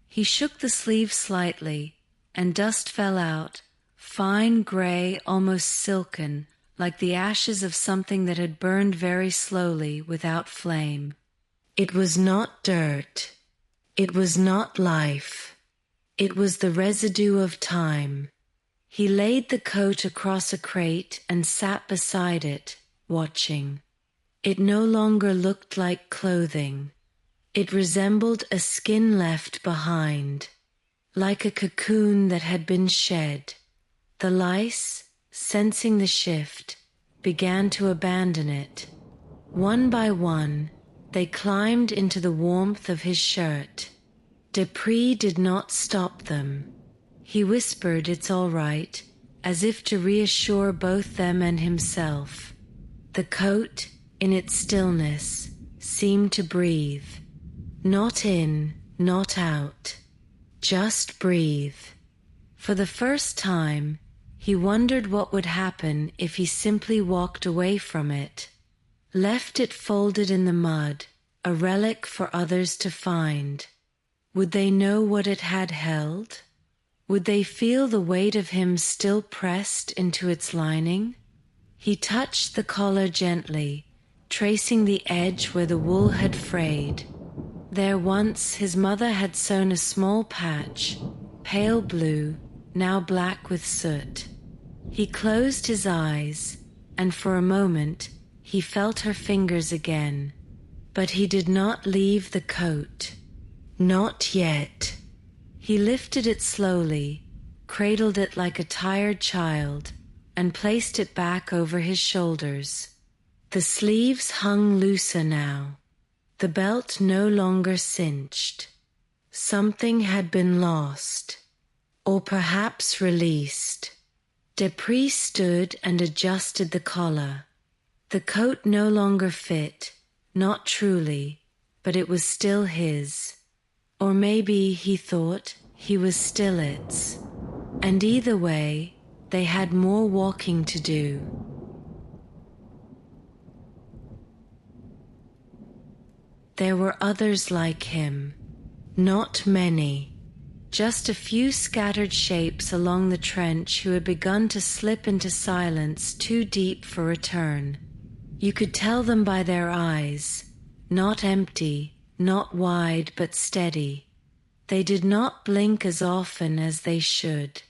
He shook the sleeve slightly, and dust fell out, fine gray, almost silken, like the ashes of something that had burned very slowly without flame. It was not dirt. It was not life. It was the residue of time. He laid the coat across a crate and sat beside it, watching. It no longer looked like clothing. It resembled a skin left behind, like a cocoon that had been shed. The lice, sensing the shift, began to abandon it. One by one, they climbed into the warmth of his shirt. Dupree did not stop them. He whispered, "It's all right," as if to reassure both them and himself. The coat, in its stillness, seemed to breathe. Not in, not out. Just breathe. For the first time, he wondered what would happen if he simply walked away from it, left it folded in the mud, a relic for others to find. Would they know what it had held? Would they feel the weight of him still pressed into its lining? He touched the collar gently, tracing the edge where the wool had frayed. There once his mother had sewn a small patch, pale blue, now black with soot. He closed his eyes, and for a moment he felt her fingers again. But he did not leave the coat. Not yet. He lifted it slowly, cradled it like a tired child, and placed it back over his shoulders. The sleeves hung looser now. The belt no longer cinched. Something had been lost, or perhaps released. Dupree stood and adjusted the collar. The coat no longer fit, not truly, but it was still his. Or maybe, he thought, he was still its. And either way, they had more walking to do. There were others like him. Not many. Just a few scattered shapes along the trench who had begun to slip into silence too deep for return. You could tell them by their eyes, not empty, not wide but steady. They did not blink as often as they should.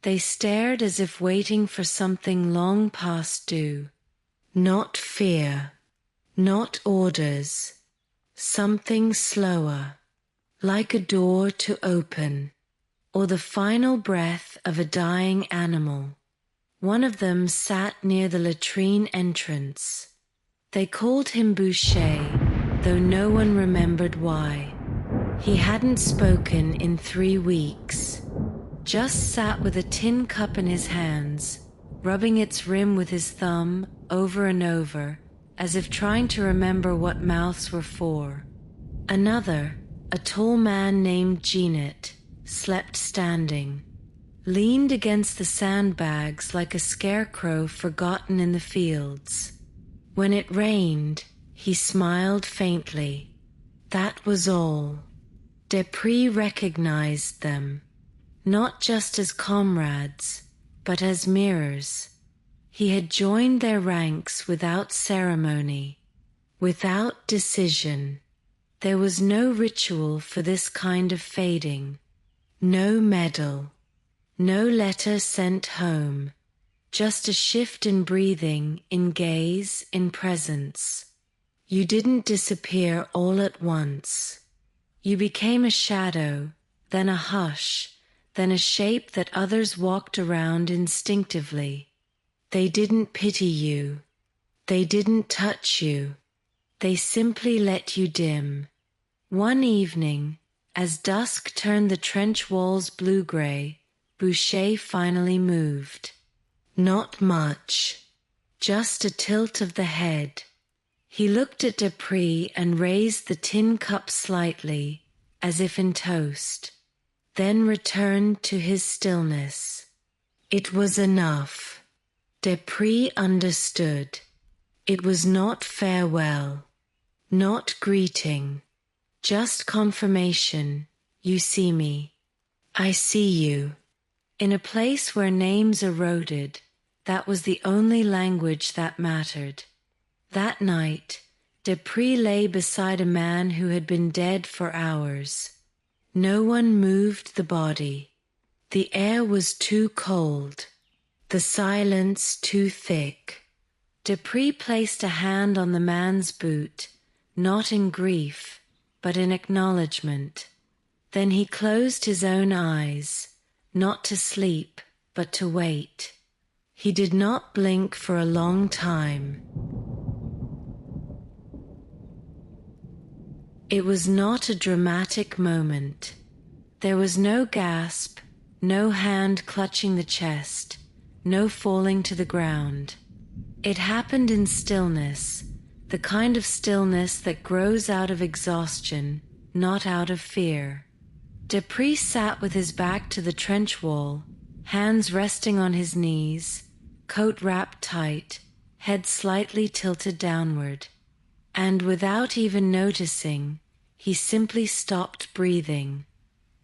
They stared as if waiting for something long past due. Not fear, not orders, something slower, like a door to open, or the final breath of a dying animal. One of them sat near the latrine entrance. They called him Boucher, though no one remembered why. He hadn't spoken in 3 weeks. Just sat with a tin cup in his hands, rubbing its rim with his thumb over and over, as if trying to remember what mouths were for. Another, a tall man named Jeanette, slept standing, leaned against the sandbags like a scarecrow forgotten in the fields. When it rained, he smiled faintly. That was all. Dupree recognized them, not just as comrades, but as mirrors. He had joined their ranks without ceremony, without decision. There was no ritual for this kind of fading, no medal, no letter sent home, just a shift in breathing, in gaze, in presence. You didn't disappear all at once. You became a shadow, then a hush, then a shape that others walked around instinctively. They didn't pity you. They didn't touch you. They simply let you dim. One evening, as dusk turned the trench walls blue-gray, Boucher finally moved. Not much, just a tilt of the head. He looked at Dupree and raised the tin cup slightly, as if in toast. then returned to his stillness. It was enough. Dupree understood. It was not farewell, not greeting, just confirmation. You see me. I see you. In a place where names eroded, that was the only language that mattered. That night, Dupree lay beside a man who had been dead for hours. No one moved the body. The air was too cold, the silence too thick. Dupree placed a hand on the man's boot, not in grief, but in acknowledgement. Then he closed his own eyes, not to sleep, but to wait. He did not blink for a long time. It was not a dramatic moment. There was no gasp, no hand clutching the chest, no falling to the ground. It happened in stillness, the kind of stillness that grows out of exhaustion, not out of fear. Dupree sat with his back to the trench wall, hands resting on his knees, coat wrapped tight, head slightly tilted downward. And without even noticing, he simply stopped breathing.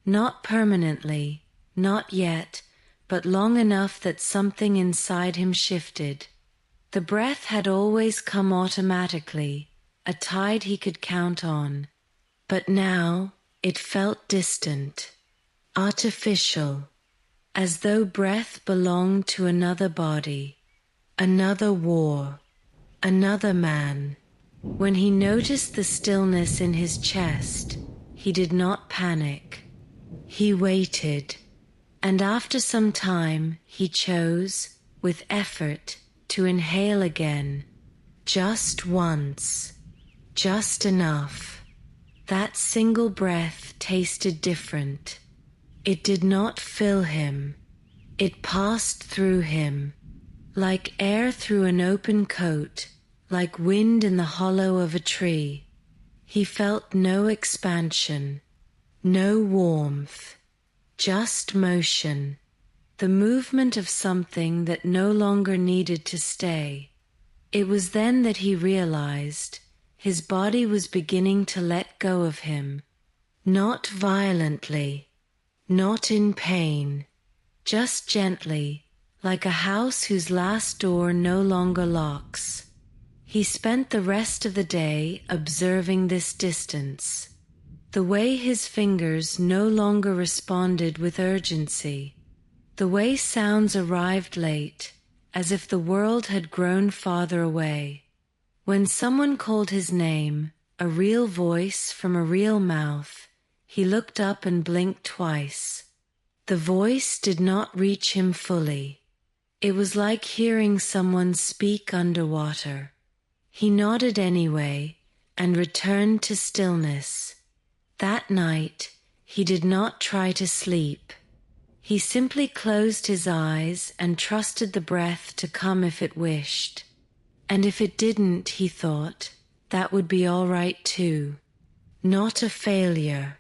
Not permanently, not yet, but long enough that something inside him shifted. The breath had always come automatically, a tide he could count on. But now it felt distant, artificial, as though breath belonged to another body, another war, another man. When he noticed the stillness in his chest, he did not panic. He waited, and after some time he chose, with effort, to inhale again. Just once, just enough. That single breath tasted different. It did not fill him. It passed through him, like air through an open coat, like wind in the hollow of a tree. He felt no expansion, no warmth, just motion, the movement of something that no longer needed to stay. It was then that he realized his body was beginning to let go of him, not violently, not in pain, just gently, like a house whose last door no longer locks. He spent the rest of the day observing this distance, the way his fingers no longer responded with urgency, the way sounds arrived late, as if the world had grown farther away. When someone called his name, a real voice from a real mouth, he looked up and blinked twice. The voice did not reach him fully. It was like hearing someone speak underwater. He nodded anyway and returned to stillness. That night, he did not try to sleep. He simply closed his eyes and trusted the breath to come if it wished. And if it didn't, he thought, that would be all right too. Not a failure,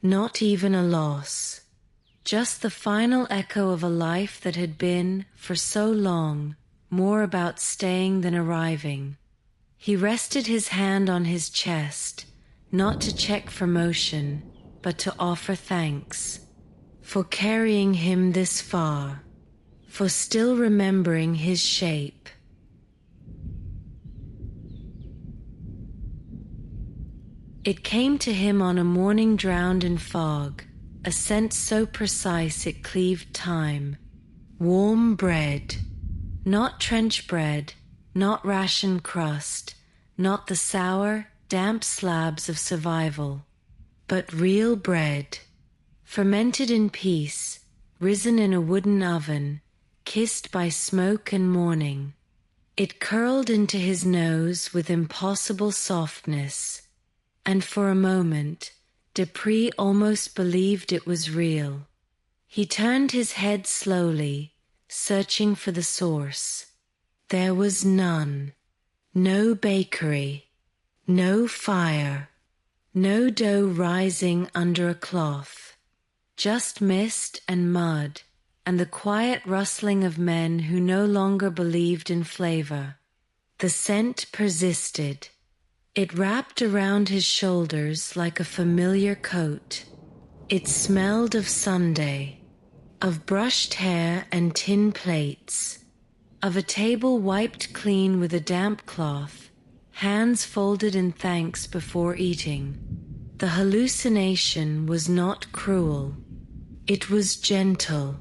not even a loss. Just the final echo of a life that had been, for so long, more about staying than arriving. He rested his hand on his chest, not to check for motion, but to offer thanks. For carrying him this far, for still remembering his shape. It came to him on a morning drowned in fog, a scent so precise it cleaved time. Warm bread, not trench bread, not ration crust, not the sour, damp slabs of survival, but real bread, fermented in peace, risen in a wooden oven, kissed by smoke and morning. It curled into his nose with impossible softness, and for a moment, Dupree almost believed it was real. He turned his head slowly, searching for the source. There was none. No bakery, no fire, no dough rising under a cloth. just mist and mud, and the quiet rustling of men who no longer believed in flavor. The scent persisted. It wrapped around his shoulders like a familiar coat. It smelled of Sunday, of brushed hair and tin plates, of a table wiped clean with a damp cloth, hands folded in thanks before eating. The hallucination was not cruel. It was gentle.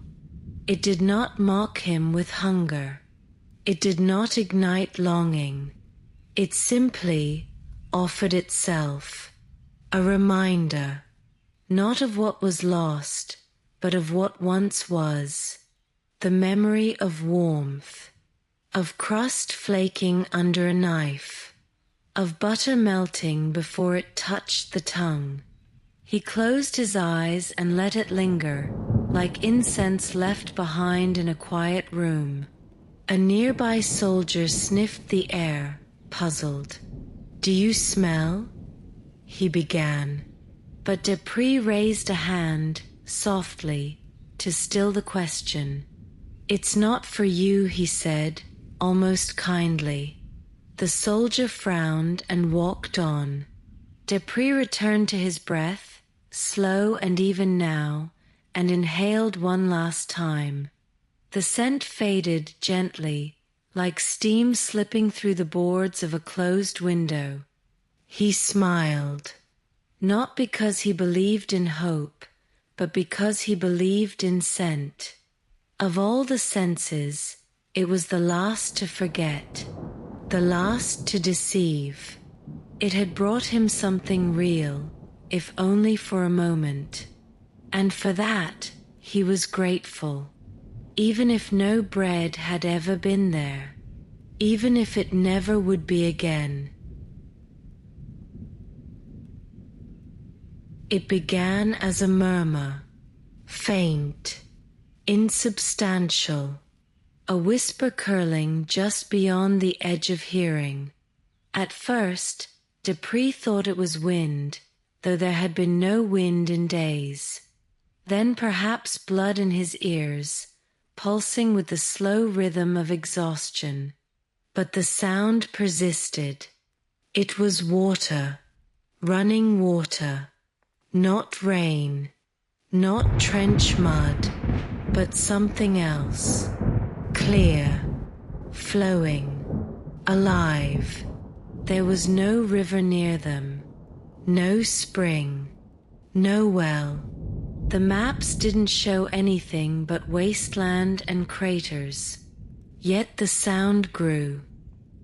It did not mock him with hunger. It did not ignite longing. It simply offered itself, a reminder, not of what was lost, but of what once was, the memory of warmth, of crust flaking under a knife, of butter melting before it touched the tongue. He closed his eyes and let it linger, like incense left behind in a quiet room. A nearby soldier sniffed the air, puzzled. "Do you smell?" he began. But Dupree raised a hand, softly, to still the question. "It's not for you," he said, almost kindly. The soldier frowned and walked on. Dupree returned to his breath, slow and even now, and inhaled one last time. The scent faded gently, like steam slipping through the boards of a closed window. He smiled, not because he believed in hope, but because he believed in scent. Of all the senses, it was the last to forget, the last to deceive. It had brought him something real, if only for a moment. And for that, he was grateful. Even if no bread had ever been there, even if it never would be again. It began as a murmur, faint, insubstantial, a whisper curling just beyond the edge of hearing. At first, Dupree thought it was wind, though there had been no wind in days. Then perhaps blood in his ears, pulsing with the slow rhythm of exhaustion. But the sound persisted. It was water, running water, not rain, not trench mud, but something else, clear, flowing, alive. There was no river near them, no spring, no well. The maps didn't show anything but wasteland and craters. Yet the sound grew.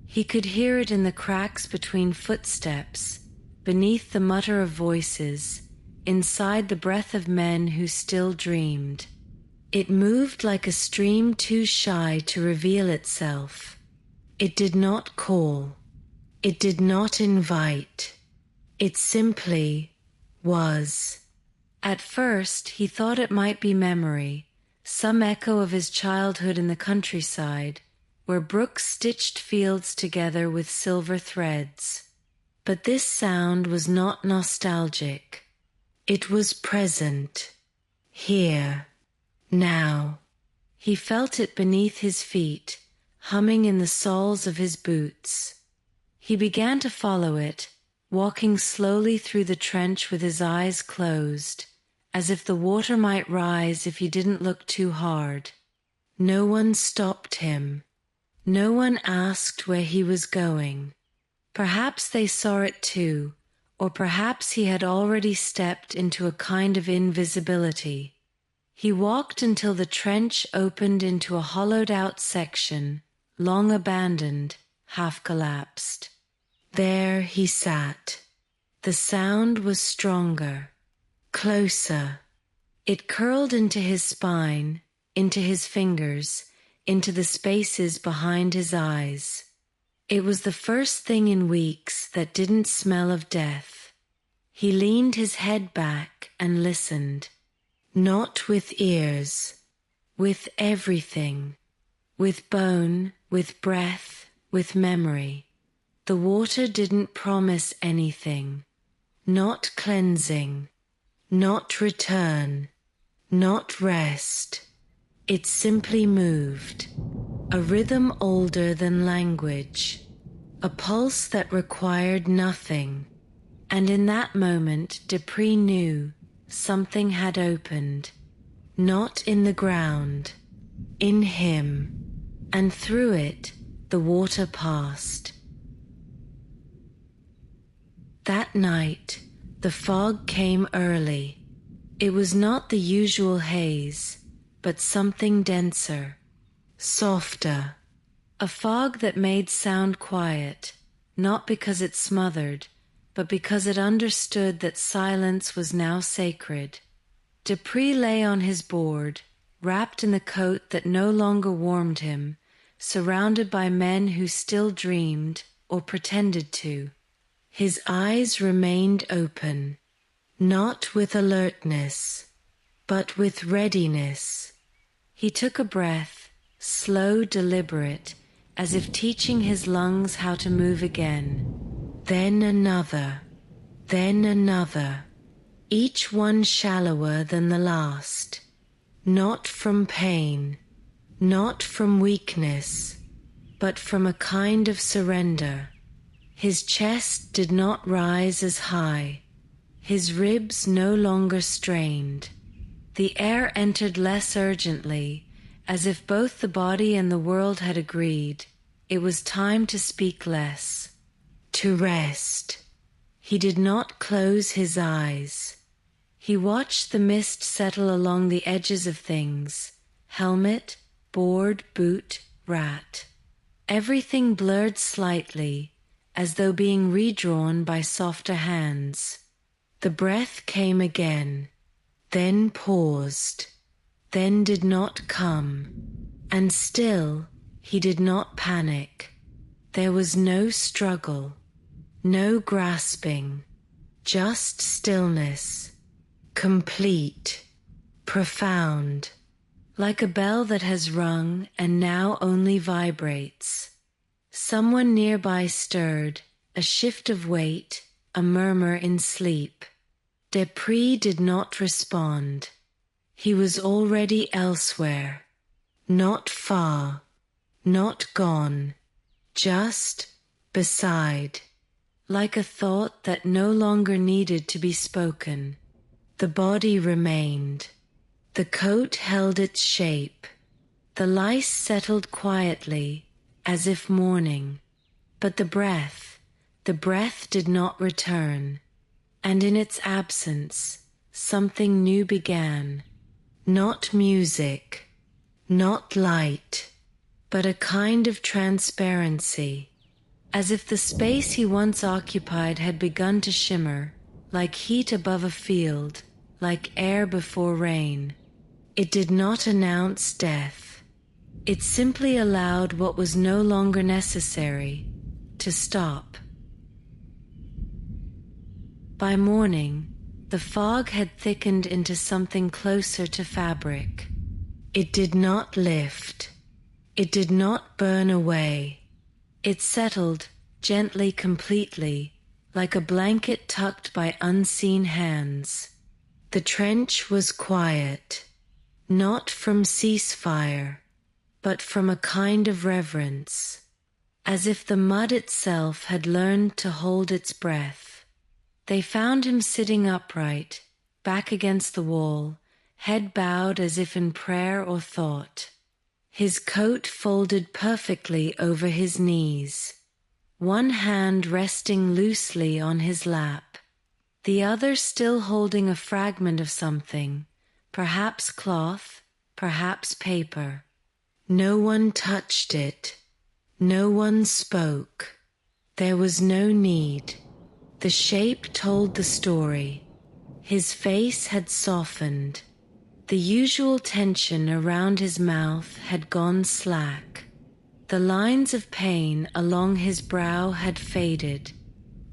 He could hear it in the cracks between footsteps, beneath the mutter of voices, inside the breath of men who still dreamed. It moved like a stream too shy to reveal itself. It did not call. It did not invite. It simply was. At first, he thought it might be memory, some echo of his childhood in the countryside, where brooks stitched fields together with silver threads. But this sound was not nostalgic. It was present, here, now. He felt it beneath his feet, humming in the soles of his boots. He began to follow it, walking slowly through the trench with his eyes closed, as if the water might rise if he didn't look too hard. No one stopped him. No one asked where he was going. Perhaps they saw it too, or perhaps he had already stepped into a kind of invisibility. He walked until the trench opened into a hollowed-out section, long abandoned, half collapsed. There he sat. The sound was stronger, closer. It curled into his spine, into his fingers, into the spaces behind his eyes. It was the first thing in weeks that didn't smell of death. He leaned his head back and listened, not with ears, with everything, with bone, with breath, with memory. The water didn't promise anything, not cleansing, not return. not rest. It simply moved, a rhythm older than language, a pulse that required nothing. And in that moment, Dupree knew something had opened, not in the ground, in him, and through it the water passed. That night, the fog came early. It was not the usual haze, but something denser, softer, a fog that made sound quiet, not because it smothered, but because it understood that silence was now sacred. Dupree lay on his board, wrapped in the coat that no longer warmed him, surrounded by men who still dreamed or pretended to. His eyes remained open, not with alertness, but with readiness. He took a breath, slow, deliberate, as if teaching his lungs how to move again. Then another, each one shallower than the last. Not from pain, not from weakness, but from a kind of surrender. His chest did not rise as high, his ribs no longer strained. The air entered less urgently, as if both the body and the world had agreed. It was time to speak less, to rest. He did not close his eyes. He watched the mist settle along the edges of things, helmet, board, boot, rat. Everything blurred slightly, as though being redrawn by softer hands. The breath came again, then paused, then did not come, and still he did not panic. There was no struggle, no grasping, just stillness, complete, profound, like a bell that has rung and now only vibrates. Someone nearby stirred, a shift of weight, a murmur in sleep. Dupree did not respond. He was already elsewhere, not far, not gone, just beside, like a thought that no longer needed to be spoken. The body remained. The coat held its shape. The lice settled quietly, as if mourning. But the breath did not return. And in its absence, something new began. Not music, not light, but a kind of transparency, as if the space he once occupied had begun to shimmer, like heat above a field, like air before rain. It did not announce death. It simply allowed what was no longer necessary to stop. By morning, the fog had thickened into something closer to fabric. It did not lift. It did not burn away. It settled gently, completely, like a blanket tucked by unseen hands. The trench was quiet, not from ceasefire, but from a kind of reverence, as if the mud itself had learned to hold its breath. They found him sitting upright, back against the wall, head bowed as if in prayer or thought. His coat folded perfectly over his knees, one hand resting loosely on his lap, the other still holding a fragment of something, perhaps cloth, perhaps paper. No one touched it. No one spoke. There was no need. The shape told the story. His face had softened. The usual tension around his mouth had gone slack. The lines of pain along his brow had faded.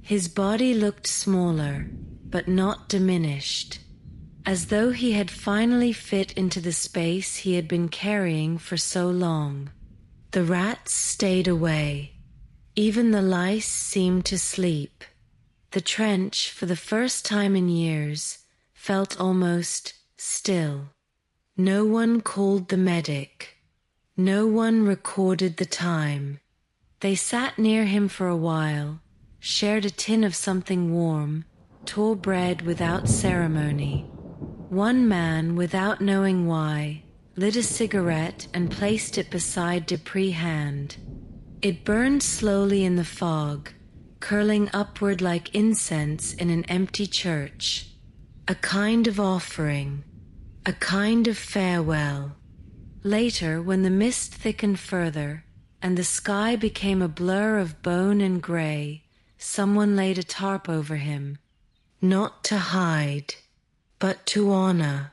His body looked smaller, but not diminished, as though he had finally fit into the space he had been carrying for so long. The rats stayed away. Even the lice seemed to sleep. The trench, for the first time in years, felt almost still. No one called the medic. No one recorded the time. They sat near him for a while, shared a tin of something warm, tore bread without ceremony. One man, without knowing why, lit a cigarette and placed it beside Dupree's hand. It burned slowly in the fog, curling upward like incense in an empty church. A kind of offering, a kind of farewell. Later, when the mist thickened further, and the sky became a blur of bone and grey, someone laid a tarp over him, not to hide, but to honor.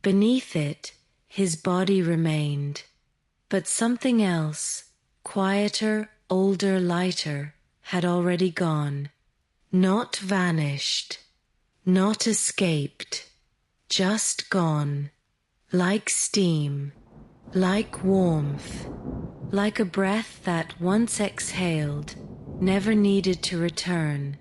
Beneath it, his body remained, but something else, quieter, older, lighter, had already gone. Not vanished, not escaped, just gone, like steam, like warmth, like a breath that, once exhaled, never needed to return.